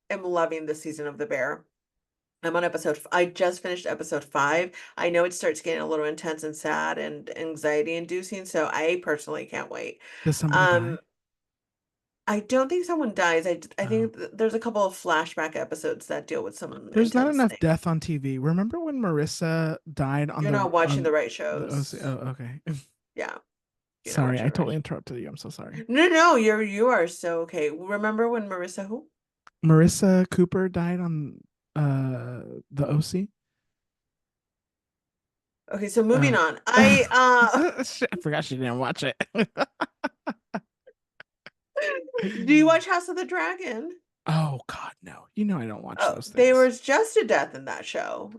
am loving this season of The Bear. I'm on I just finished episode 5. I know it starts getting a little intense and sad and anxiety inducing, so I personally can't wait. Does somebody Um, die? I don't think someone dies. I Oh. think there's a couple of flashback episodes that deal with some There's not intense enough things. death on TV. Remember when Marissa died on You're not watching on the right the OC? shows. Oh, okay. Yeah, you're not Sorry, watching I the right totally shows. interrupted you. I'm so sorry. No, no, you are so okay. Remember when Marissa who? Marissa Cooper died on the OC. Okay, so moving Oh. on. Shit, I forgot she didn't watch it. Do you watch House of the Dragon? Oh God, no. You know I don't watch Oh, those there things. was just a death in that show.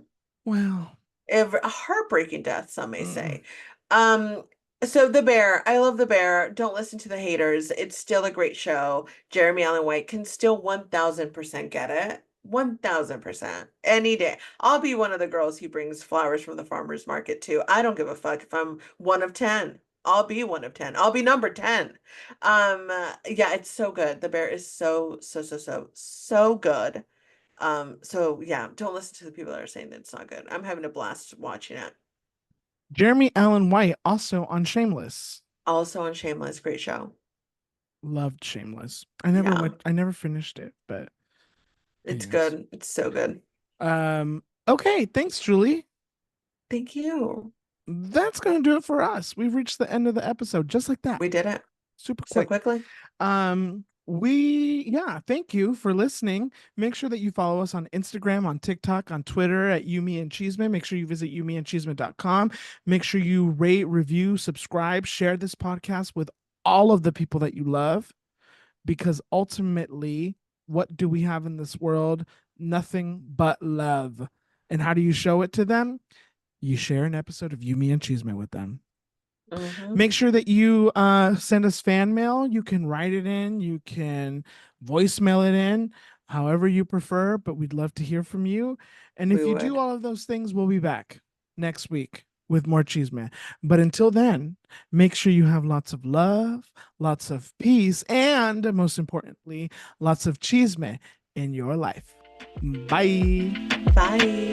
Well, A heartbreaking death, some may mm, say. Um, so The Bear, I love The Bear. Don't listen to the haters. It's still a great show. Jeremy Allen White can still 1000% get it. 1000% any day. I'll be one of the girls he brings flowers from the farmer's market to. I don't give a fuck if I'm one of 10. I'll be one of 10. I'll be number 10. Yeah, it's so good. The Bear is so good. So yeah, don't listen to the people that are saying that it's not good. I'm having a blast watching it. Jeremy Allen White also on Shameless. Also on Shameless, great show. Loved Shameless. Yeah, I never finished it, but it's anyways. good. It's so good. Okay, thanks, Julie. Thank you. That's gonna do it for us. We've reached the end of the episode just like that. We did it Super so quick. quickly. Thank you for listening. Make sure that you follow us on Instagram, on TikTok, on Twitter at Yumi and Chisme. Make sure you visit yumiandchisme.com. Make sure you rate, review, subscribe, share this podcast with all of the people that you love, because ultimately, what do we have in this world? Nothing but love. And how do you show it to them? You share an episode of Yumi and Chisme with them. Hmm. Make sure that you send us fan mail. You can write it in, you can voicemail it in, however you prefer, but we'd love to hear from you. And We if you do would. all of those things, we'll be back next week with more Cheese Man. But until then, make sure you have lots of love, lots of peace, and most importantly, lots of Cheese Man in your life. Bye. Bye.